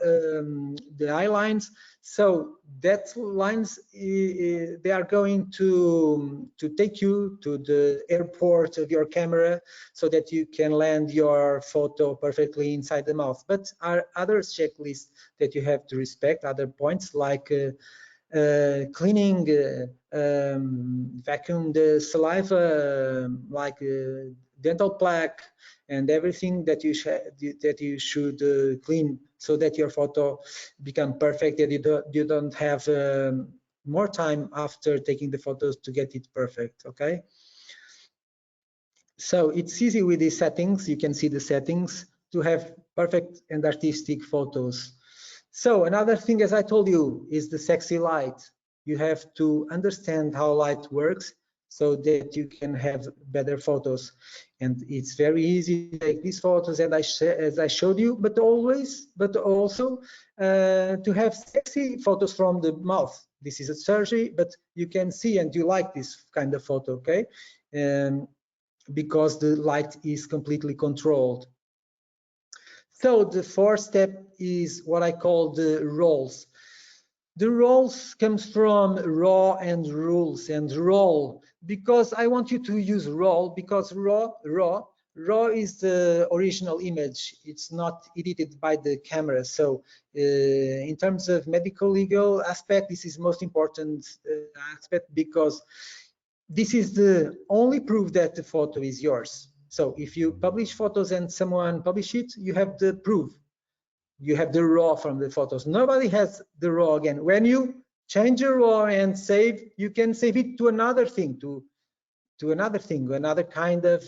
the eye lines. So that lines, they are going to take you to the airport of your camera, so that you can land your photo perfectly inside the mouth. But are other checklists that you have to respect, other points, like cleaning, vacuum the saliva, like dental plaque, and everything that you should clean, so that your photo become perfect, that you don't have more time after taking the photos to get it perfect. Okay, so it's easy with these settings. You can see the settings to have perfect and artistic photos. So another thing, as I told you, is the sexy light. You have to understand how light works, so that you can have better photos. And it's very easy to take these photos, as I showed you, but also to have sexy photos from the mouth. This is a surgery, but you can see, and you like this kind of photo, okay? Because the light is completely controlled. So the fourth step is what I call the roles. The roles comes from raw and rules, and roll, because I want you to use roll, because raw is the original image. It's not edited by the camera. So in terms of medical legal aspect, this is most important aspect, because this is the only proof that the photo is yours. So if you publish photos and someone publish it, you have the proof. You have the raw from the photos. Nobody has the raw again. When you change the raw and save, you can save it to another thing, to another kind of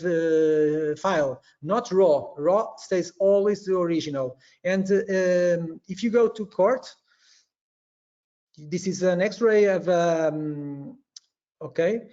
file, not raw. Raw stays always the original. And if you go to court, this is an X-ray of okay,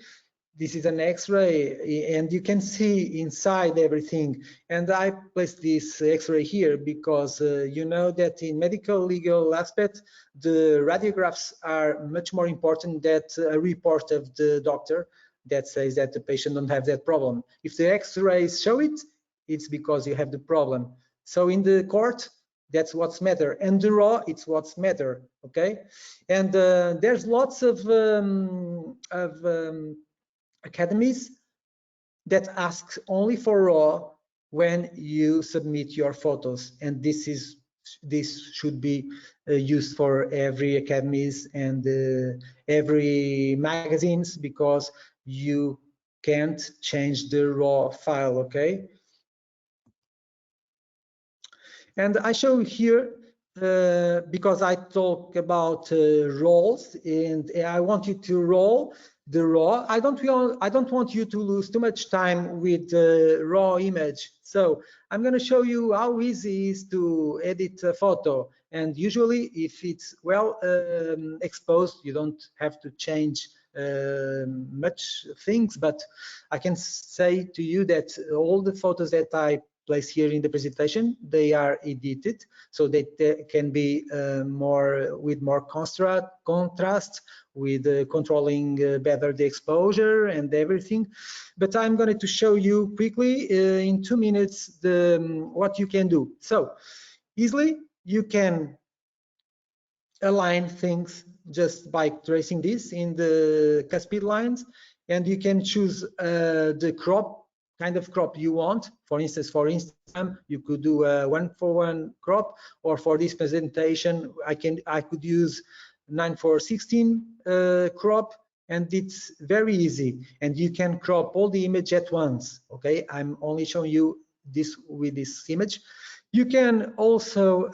this is an X-ray, and you can see inside everything. And I placed this X-ray here because you know that in medical legal aspect, the radiographs are much more important than a report of the doctor that says that the patient don't have that problem. If the X-rays show it, it's because you have the problem. So in the court, that's what's matter, and the raw, it's what's matter. Okay, and there's lots of academies that ask only for raw when you submit your photos, and this should be used for every academies and every magazines, because you can't change the raw file. Okay, and I show here because I talk about roles, and I want you to roll the raw. I don't want you to lose too much time with the raw image. So I'm going to show you how easy it is to edit a photo. And usually, if it's well exposed, you don't have to change much things. But I can say to you that all the photos that I place here in the presentation, they are edited, so that they can be with more contrast, with controlling better the exposure and everything. But I'm going to show you quickly in 2 minutes what you can do. So easily you can align things just by tracing this in the Caspid lines, and you can choose the kind of crop you want. For instance, for Instagram, you could do a 1:1 crop, or for this presentation, I could use 9:16 crop, and it's very easy, and you can crop all the image at once. Okay, I'm only showing you this with this image. You can also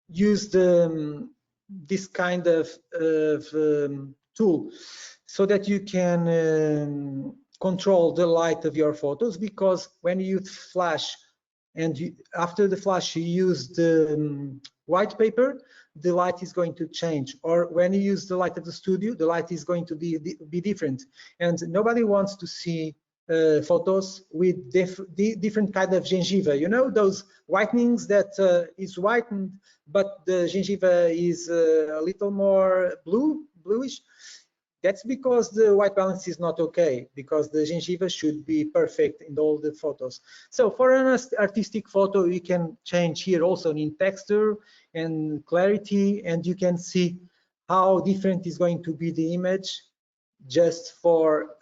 use this kind of tool so that you can control the light of your photos, because when you flash and after the flash you use the white paper, the light is going to change, or when you use the light of the studio, the light is going to be different, and nobody wants to see photos with different kind of gingiva. You know, those whitenings that is whitened, but the gingiva is a little more bluish. That's because the white balance is not okay, because the gingiva should be perfect in all the photos. So for an artistic photo, you can change here also in texture and clarity, and you can see how different is going to be the image. Just for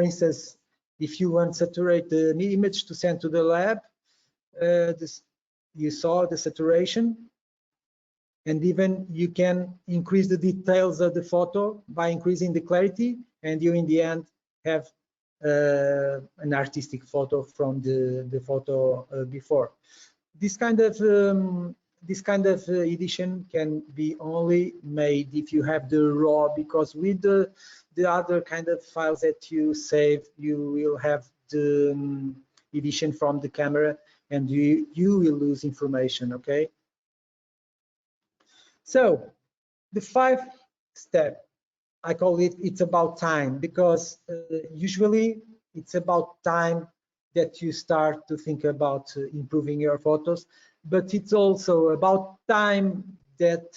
instance, if you want to saturate the image to send to the lab, you saw the saturation, and even you can increase the details of the photo by increasing the clarity, and you in the end have an artistic photo from the photo before. This kind of edition can be only made if you have the raw, because with the other kind of files that you save, you will have the edition from the camera, and you will lose information. Okay. So the 5th step, I call it, it's about time, because usually it's about time that you start to think about improving your photos, but it's also about time that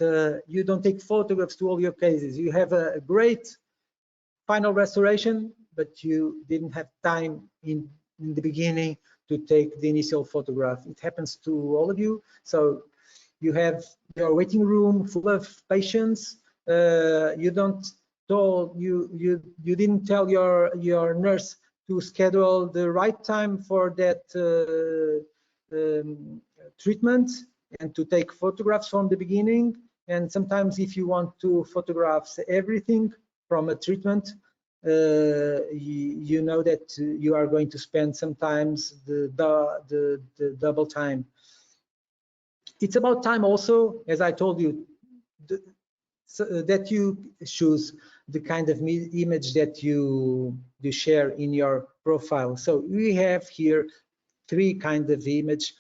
you don't take photographs to all your cases. You have a great final restoration, but you didn't have time in the beginning to take the initial photograph. It happens to all of you. So you have your waiting room full of patients. You didn't tell your nurse to schedule the right time for that treatment and to take photographs from the beginning. And sometimes if you want to photograph everything from a treatment, you know that you are going to spend sometimes the double time. It's about time also, as I told you, that you choose the kind of image that you share in your profile. So we have here 3 kinds of image.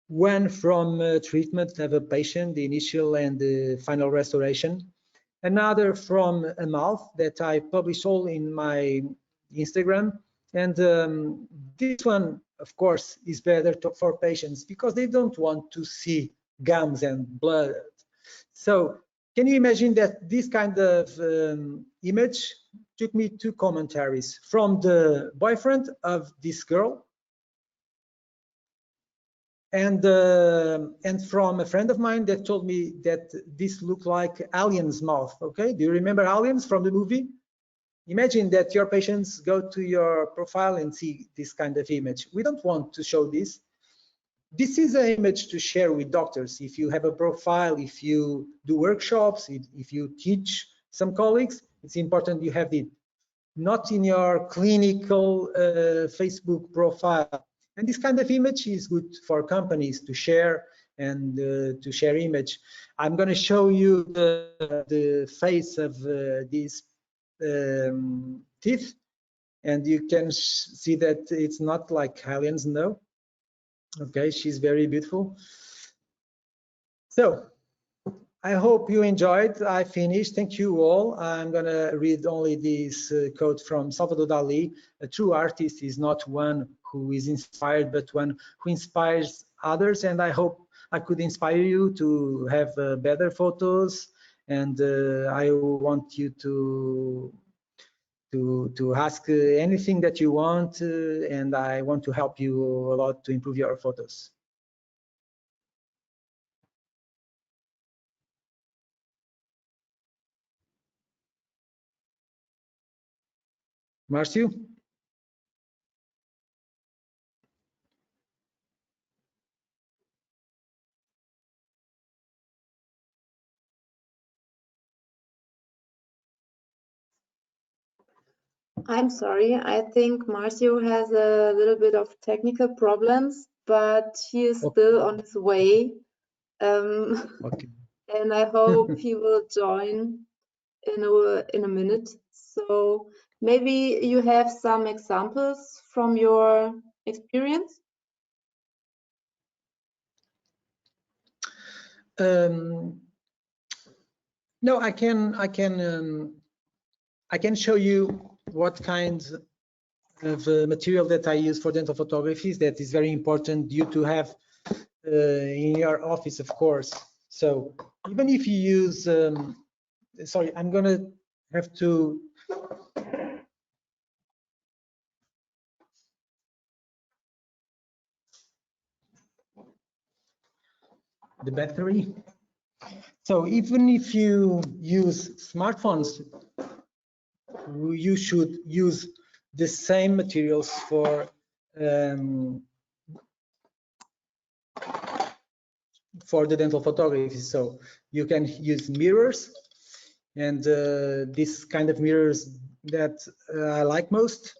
One from treatment of a patient, the initial and the final restoration. Another from a mouth that I publish all in my Instagram. And this one, of course, is better for patients because they don't want to see gums and blood. So can you imagine that this kind of image took me 2 commentaries from the boyfriend of this girl and from a friend of mine that told me that this looked like Alien's mouth. Okay, do you remember Aliens from the movie? Imagine that your patients go to your profile and see this kind of image. We don't want to show this. This is an image to share with doctors. If you have a profile, if you do workshops, if you teach some colleagues, it's important you have it, not in your clinical Facebook profile. And this kind of image is good for companies to share and to share image. I'm going to show you the face of this teeth, and you can see that it's not like Aliens, no. Okay, she's very beautiful. So I hope you enjoyed. I finished. Thank you all. I'm going to read only this quote from Salvador Dali. A true artist is not one who is inspired, but one who inspires others. And I hope I could inspire you to have better photos. And I want you to ask anything that you want. And I want to help you a lot to improve your photos. Marcio? I'm sorry, I think Marcio has a little bit of technical problems, but he is still on his way. Okay. And I hope he will join in a minute. So maybe you have some examples from your experience? No, I can show you what kinds of material that I use for dental photography. That is very important you to have in your office, of course. So even if you use, sorry, I'm gonna have to. The battery. So even if you use smartphones, you should use the same materials for the dental photography. So you can use mirrors, and this kind of mirrors that I like most,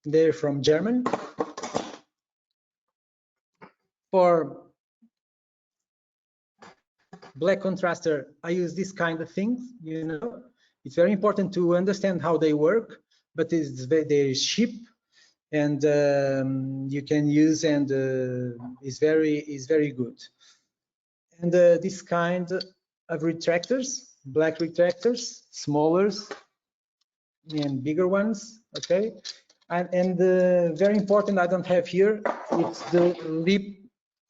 they're from German. For black contraster, I use this kind of things, you know. It's very important to understand how they work, but they're cheap, and you can use, and is very good. And this kind of retractors, black retractors, smaller and bigger ones, okay. And very important, I don't have here, it's the lip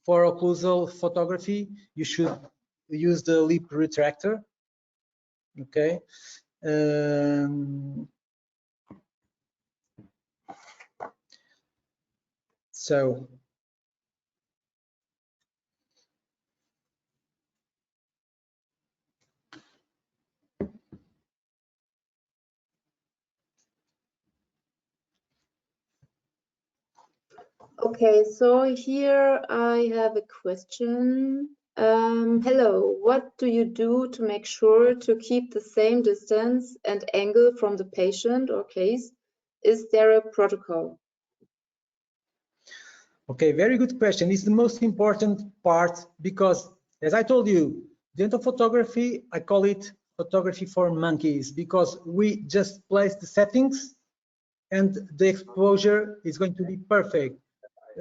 for occlusal photography. You should use the lip retractor, okay. So Okay, so here I have a question. Hello, what do you do to make sure to keep the same distance and angle from the patient or case? Is there a protocol? okay, very good question. It's the most important part because, as I told you, dental photography, I call it photography for monkeys, because we just place the settings and the exposure is going to be perfect,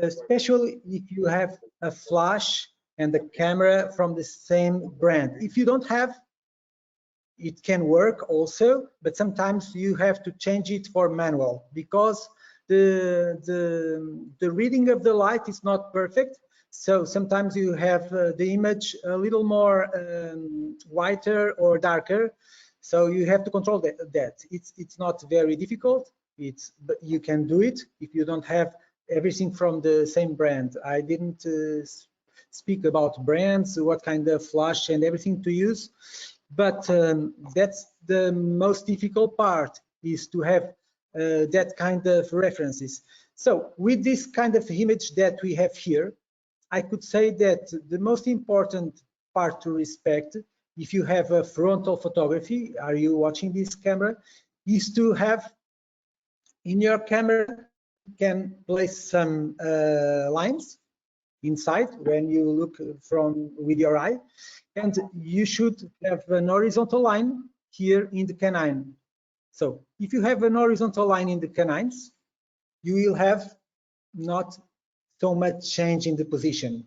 especially if you have a flash and the camera from the same brand. If you don't have, it can work also, but sometimes you have to change it for manual because the reading of the light is not perfect. So sometimes you have the image a little more whiter or darker. So you have to control that. It's not very difficult. But you can do it if you don't have everything from the same brand. I didn't speak about brands, what kind of flash and everything to use, but that's the most difficult part, is to have that kind of references. So with this kind of image that we have here, I could say that the most important part to respect, if you have a frontal photography, are you watching this camera, is to have in your camera, you can place some lines inside when you look from with your eye, and you should have an horizontal line here in the canine. So if you have an horizontal line in the canines, you will have not so much change in the position.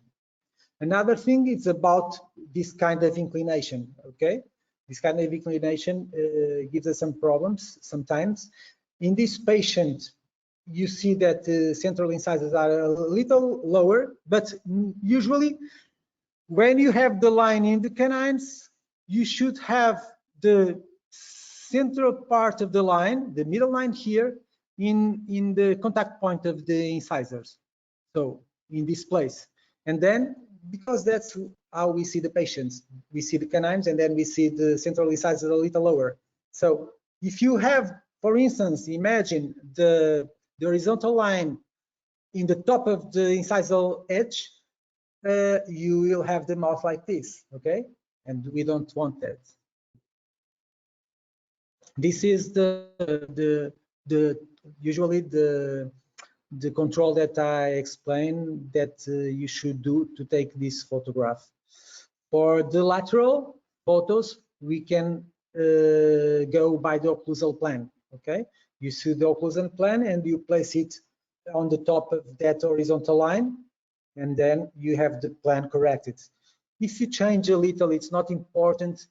Another thing is about this kind of inclination, okay? This kind of inclination gives us some problems sometimes. In this patient, you see that the central incisors are a little lower, but usually when you have the line in the canines, you should have the central part of the line, the middle line here, in the contact point of the incisors. So in this place. And then, because that's how we see the patients, we see the canines and then we see the central incisors a little lower. So if you have, for instance, imagine the horizontal line in the top of the incisal edge, you will have the mouth like this, okay? And we don't want that. This is the usually the control that I explained that you should do to take this photograph. For the lateral photos, we can go by the occlusal plan. Okay, you see the occlusal plan and you place it on the top of that horizontal line, and then you have the plan corrected. If you change a little, it's not important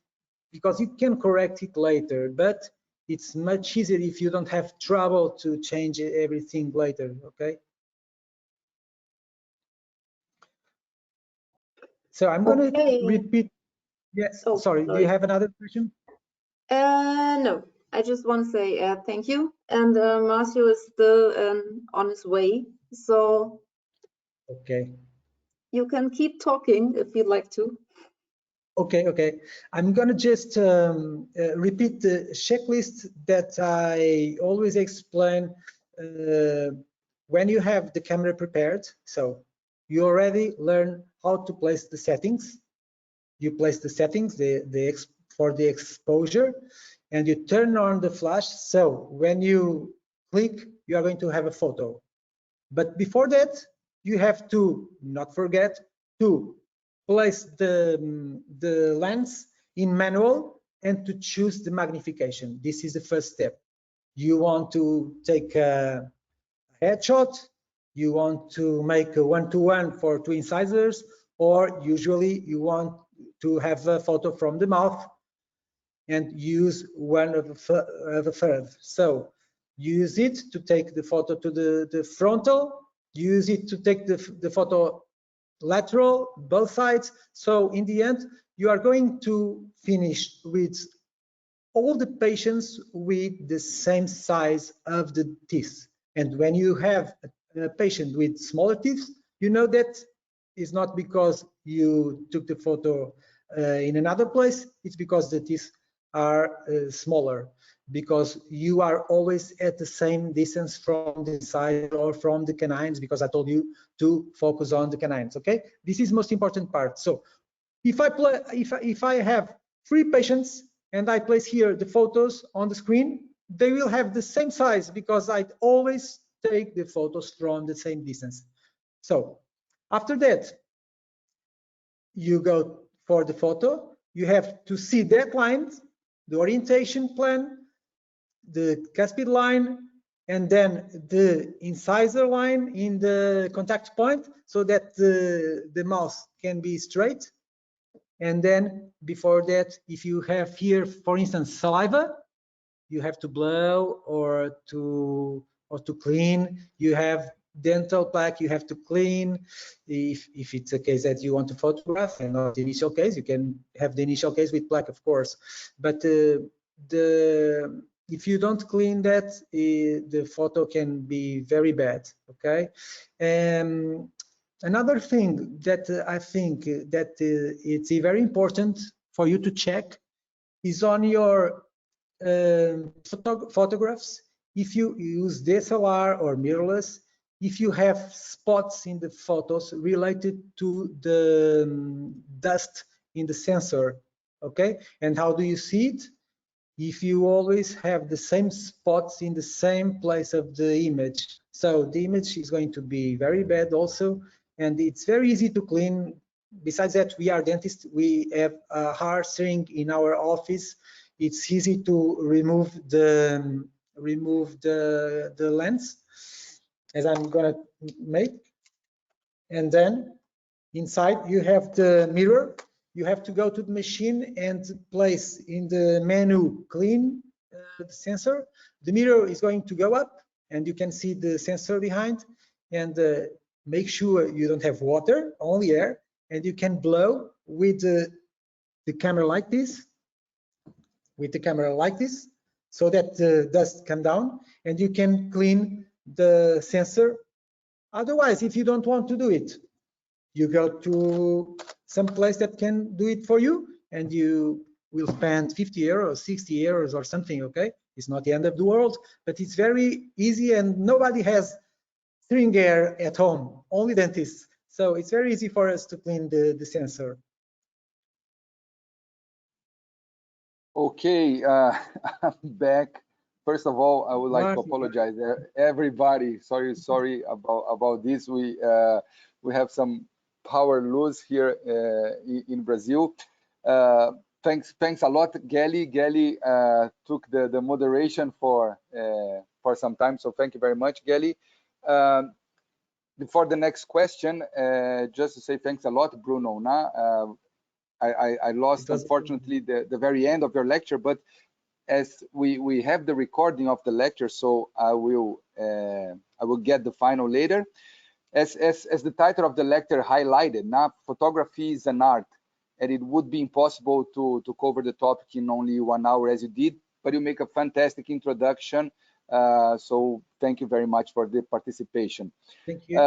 because you can correct it later, but it's much easier if you don't have trouble to change everything later. Okay. So I'm going to repeat. Yes. Oh, sorry. Do you have another question? No. I just want to say thank you. And Marcio is still on his way, so okay. You can keep talking if you'd like to. Okay. I'm going to just repeat the checklist that I always explain when you have the camera prepared. So you already learn how to place the settings. You place the settings for the exposure, and you turn on the flash. So when you click, you are going to have a photo. But before that, you have to not forget to place the lens in manual and to choose the magnification. This is the first step. You want to take a headshot, you want to make a 1:1 for 2 incisors, or usually you want to have a photo from the mouth and use one of the third. So use it to take the photo to the frontal, use it to take the photo lateral, both sides. So in the end, you are going to finish with all the patients with the same size of the teeth. And when you have a patient with smaller teeth, you know that it's not because you took the photo in another place, it's because the teeth are smaller, because you are always at the same distance from the side or from the canines, because I told you to focus on the canines. Okay, this is most important part. So if I have 3 patients and I place here the photos on the screen, they will have the same size because I always take the photos from the same distance. So after that, you go for the photo, you have to see that line, the orientation plan, the cuspid line, and then the incisor line in the contact point so that the mouth can be straight. And then before that, if you have here, for instance, saliva, you have to blow or to clean. You have dental plaque, you have to clean. If it's a case that you want to photograph and not the initial case, you can have the initial case with plaque, of course. But if you don't clean that, the photo can be very bad. Okay. Another thing that I think that it's very important for you to check is on your photographs. If you use DSLR or mirrorless, if you have spots in the photos related to the dust in the sensor, okay? And how do you see it? If you always have the same spots in the same place of the image. So the image is going to be very bad also, and it's very easy to clean. Besides that, we are dentists, we have a hair shrink in our office. It's easy to remove the lens, as I'm gonna make. And then inside you have the mirror. You have to go to the machine and place in the menu clean the sensor. The mirror is going to go up and you can see the sensor behind, and make sure you don't have water, only air, and you can blow with the camera like this, so that the dust come down and you can clean the sensor. Otherwise, if you don't want to do it, you go to some place that can do it for you, and you will spend 50 euros, 60 euros or something, okay? It's not the end of the world, but it's very easy, and nobody has string air at home, only dentists. So it's very easy for us to clean the sensor. Okay, I'm back First of all, I would like to Martin. apologize, everybody. Sorry about this. We have some power loss here in Brazil. Thanks a lot, Gelly. Gelly took the moderation for some time, so thank you very much, Gelly. Before the next question, just to say thanks a lot, Bruno. I lost, unfortunately, the very end of your lecture, but as we have the recording of the lecture, so I will get the final later. As the title of the lecture highlighted, photography is an art, and it would be impossible to cover the topic in only 1 hour as you did, but you make a fantastic introduction. So thank you very much for the participation. Thank you.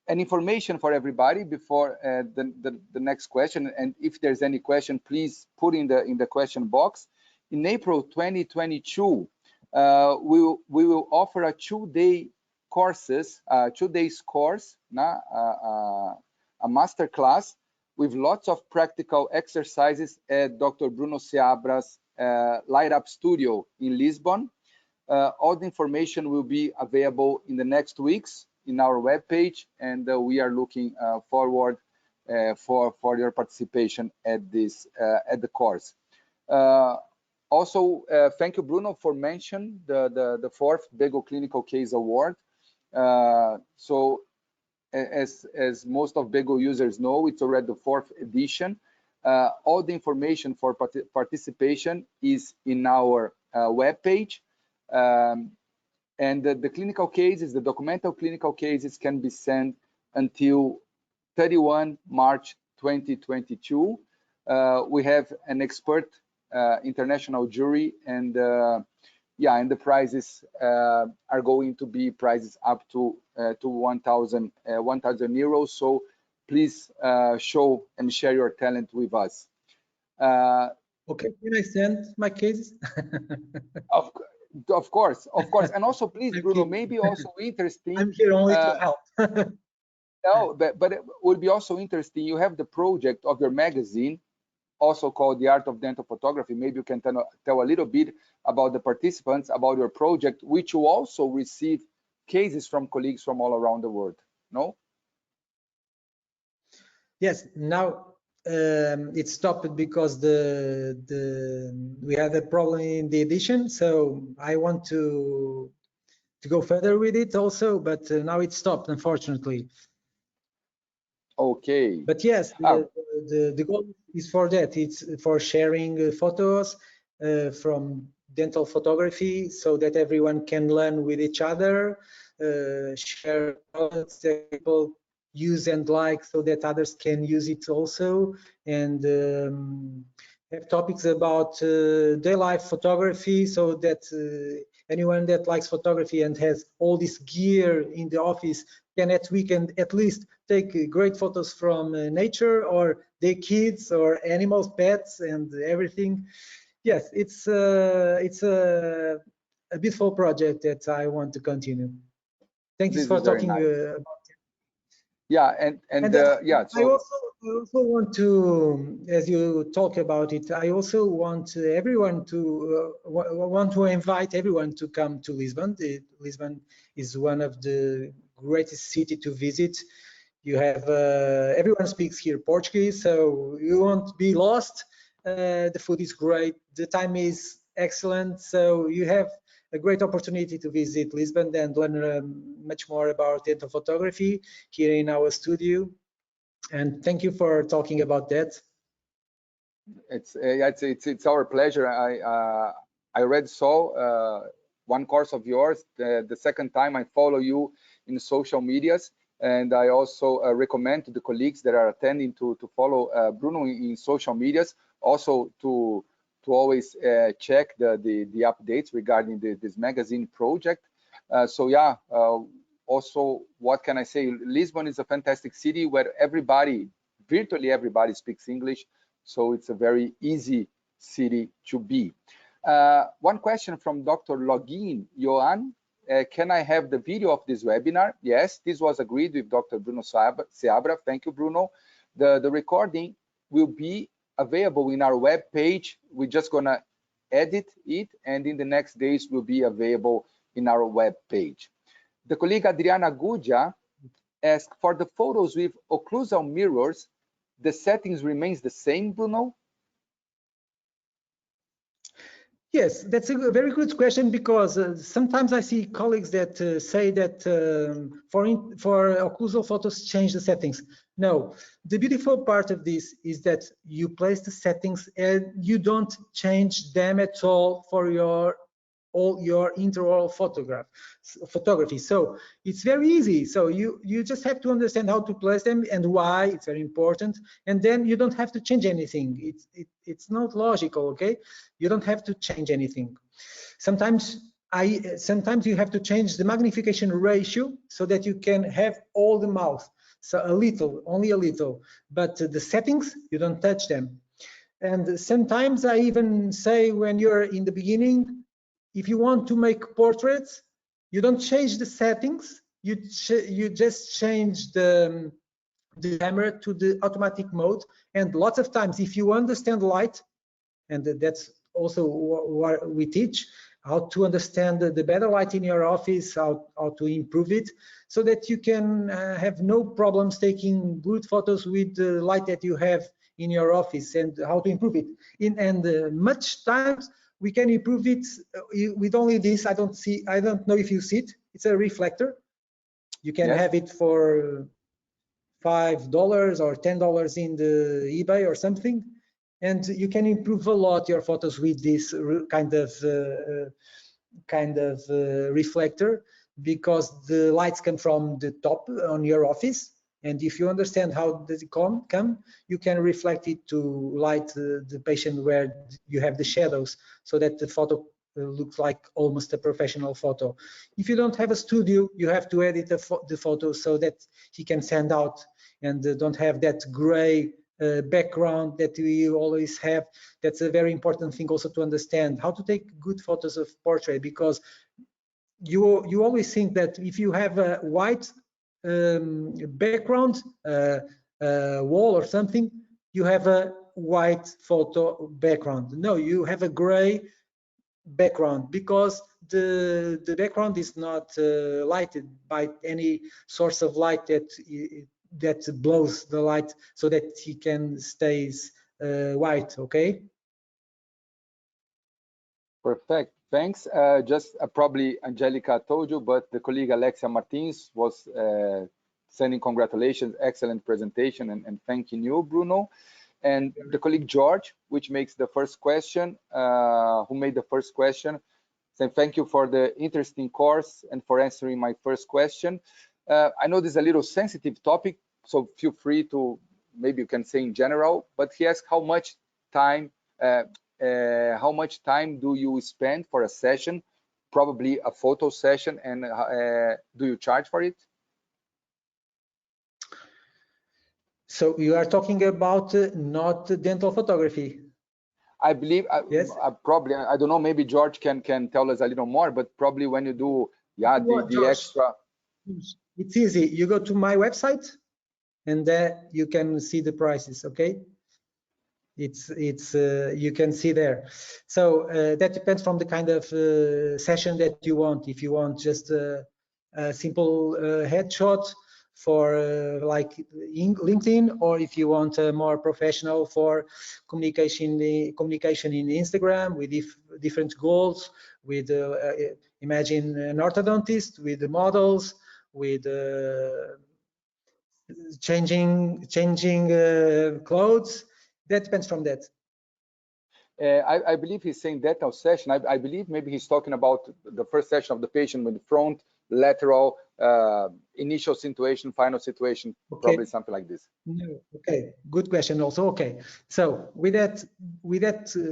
And information for everybody before the next question, and if there's any question, please put in the question box. In April 2022, we will offer a 2-day course, a master class with lots of practical exercises at Dr. Bruno Seabra's Light Up Studio in Lisbon. All the information will be available in the next weeks in our webpage, and we are looking forward for your participation at the course. Also, thank you, Bruno, for mentioning the 4th BEGO Clinical Case Award. So, as most of BEGO users know, it's already the 4th edition. All the information for participation is in our webpage. And the clinical cases, the documental clinical cases can be sent until 31 March 2022. We have an expert international jury, and and the prizes are going to be prizes up to 1,000 euros. So please show and share your talent with us. Okay, can I send my cases? Of course, and also please, Bruno, maybe also interesting. I'm here only to help. No, but it would be also interesting. You have the project of your magazine, also called The Art of Dental Photography. Maybe you can tell a little bit about the participants, about your project, which you also receive cases from colleagues from all around the world. No? Yes. Now it stopped because we had a problem in the edition, so I want to go further with it also, but now it stopped, unfortunately. Okay. But yes, the goal is for that. It's for sharing photos from dental photography, so that everyone can learn with each other, share products that people use and like, so that others can use it also, and have topics about day life photography, so that anyone that likes photography and has all this gear in the office can at weekend at least take great photos from nature or their kids or animals, pets, and everything. Yes, it's a beautiful project that I want to continue. Thank you for talking about it. Yeah, and yeah. So I also want to, as you talk about it, I also want everyone to invite everyone to come to Lisbon. Lisbon is one of the greatest city to visit. You have everyone speaks here Portuguese, so you won't be lost. The food is great, the time is excellent, so you have a great opportunity to visit Lisbon and learn much more about dental photography here in our studio. And thank you for talking about that. It's our pleasure. I already saw one course of yours. The second time I follow you in social medias, and I also recommend to the colleagues that are attending to follow Bruno in social medias, also to always check the updates regarding this magazine project. So yeah, also, what can I say? Lisbon is a fantastic city where virtually everybody speaks English, so it's a very easy city to be. One question from Dr. Login, Johan, can I have the video of this webinar? Yes, this was agreed with Dr. Bruno Seabra. Thank you, Bruno. The recording will be available in our web page. We're just gonna edit it, and in the next days will be available in our web page. The colleague Adriana Gudia asked, for the photos with occlusal mirrors, the settings remains the same, Bruno? Yes, that's a very good question, because sometimes I see colleagues that say that for occlusal photos change the settings. No, the beautiful part of this is that you place the settings and you don't change them at all for all your intraoral photography. So it's very easy. So you just have to understand how to place them and why. It's very important, and then you don't have to change anything. It's not logical, okay? You don't have to change anything. Sometimes you have to change the magnification ratio so that you can have all the mouth. So a little, only a little, but the settings, you don't touch them. And sometimes I even say, when you're in the beginning, if you want to make portraits, you don't change the settings. You just change the camera to the automatic mode. And lots of times, if you understand light, and that's also what we teach, how to understand the better light in your office, how to improve it, so that you can have no problems taking good photos with the light that you have in your office, and how to improve it. Much times we can improve it with only this. I don't know if you see it. It's a reflector. You can have it for $5 or $10 in the eBay or something, and you can improve a lot your photos with this kind of reflector, because the lights come from the top on your office, and if you understand how does it come, you can reflect it to light the patient where you have the shadows, so that the photo looks like almost a professional photo. If you don't have a studio, you have to edit the photo so that he can send out, and don't have that gray background that we always have. That's a very important thing also to understand, how to take good photos of portrait, because you always think that if you have a white background, wall or something, you have a white photo background. No, you have a gray background, because the background is not lighted by any source of light that blows the light so that he can stays white. Okay, Perfect, thanks. Probably Angelica told you, but the colleague Alexia Martins was sending congratulations, excellent presentation, and thanking you, Bruno. And the colleague George, which makes the first question, who made the first question, saying thank you for the interesting course and for answering my first question. I know this is a little sensitive topic, so feel free to, maybe you can say in general, but he asked how much time do you spend for a session, probably a photo session, and do you charge for it? So you are talking about not dental photography? I believe, yes. Probably, I don't know, maybe George can tell us a little more, but probably when you do, the extra. It's easy. You go to my website, and there you can see the prices. Okay, it's you can see there. So that depends from the kind of session that you want. If you want just a simple headshot for like LinkedIn, or if you want more professional for communication in Instagram with different goals, with imagine an orthodontist with the models, with changing clothes. That depends from that. I believe he's saying dental session. I believe maybe he's talking about the first session of the patient with the front, lateral, initial situation, final situation, okay. Probably something like this. No. Okay, good question also. Okay, so with that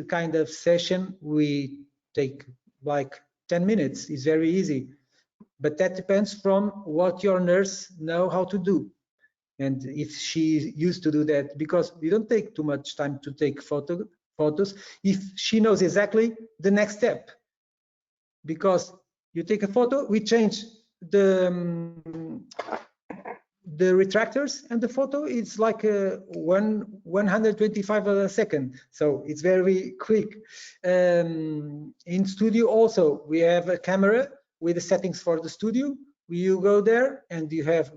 kind of session, we take like 10 minutes. It's very easy, but that depends from what your nurse know how to do, and if she used to do that, because we don't take too much time to take photos if she knows exactly the next step. Because you take a photo, we change the the retractors and the photo, it's like 125 a second, so it's very quick. In studio also we have a camera with the settings for the studio. You go there and you have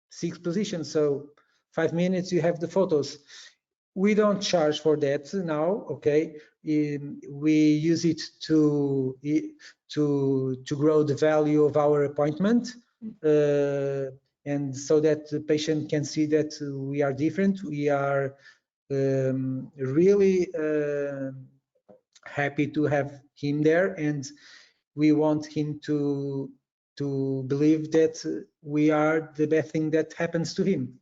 6 positions, so 5 minutes you have the photos. We don't charge for that now, okay? We use it to grow the value of our appointment, and so that the patient can see that we are different. We are really happy to have him there, and we want him to believe that we are the best thing that happens to him.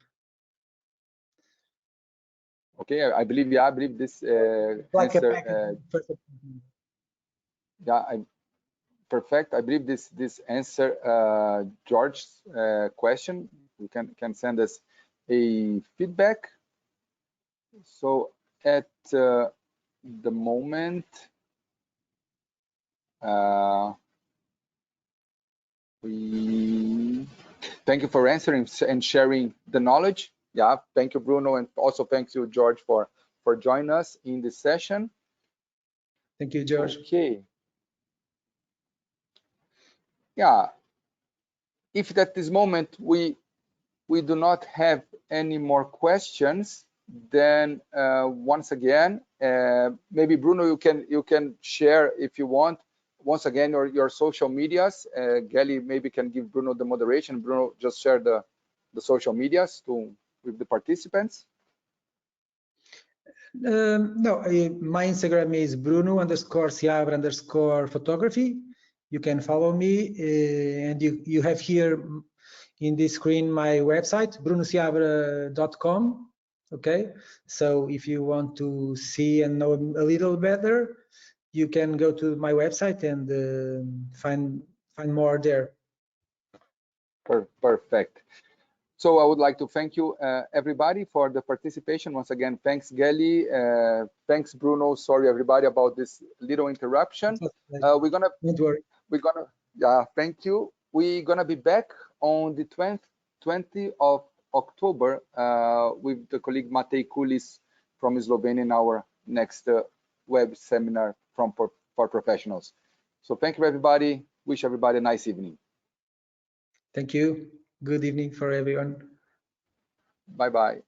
Okay, I believe this Like answer. Perfect. I believe this answer George's question. You can send us a feedback. So at the moment, we thank you for answering and sharing the knowledge. Yeah, thank you, Bruno, and also thanks you, George, for joining us in this session. Thank you, George. Okay. Yeah. If at this moment we do not have any more questions, then once again, maybe Bruno, you can share if you want. Once again, your social medias. Gelly maybe can give Bruno the moderation. Bruno, just share the social medias with the participants. No, my Instagram is Bruno_Seabra_photography. You can follow me, and you have here in this screen my website, brunoseabra.com. Okay, so if you want to see and know a little better, you can go to my website and find more there. Perfect. So I would like to thank you, everybody, for the participation. Once again, thanks, Gelly. Thanks, Bruno. Sorry, everybody, about this little interruption. Don't worry. Yeah, thank you. We're gonna be back on the 20th of October with the colleague Matej Kulis from Slovenia in our next web seminar for professionals. So thank you, everybody. Wish everybody a nice evening. Thank you. Good evening for everyone. Bye-bye.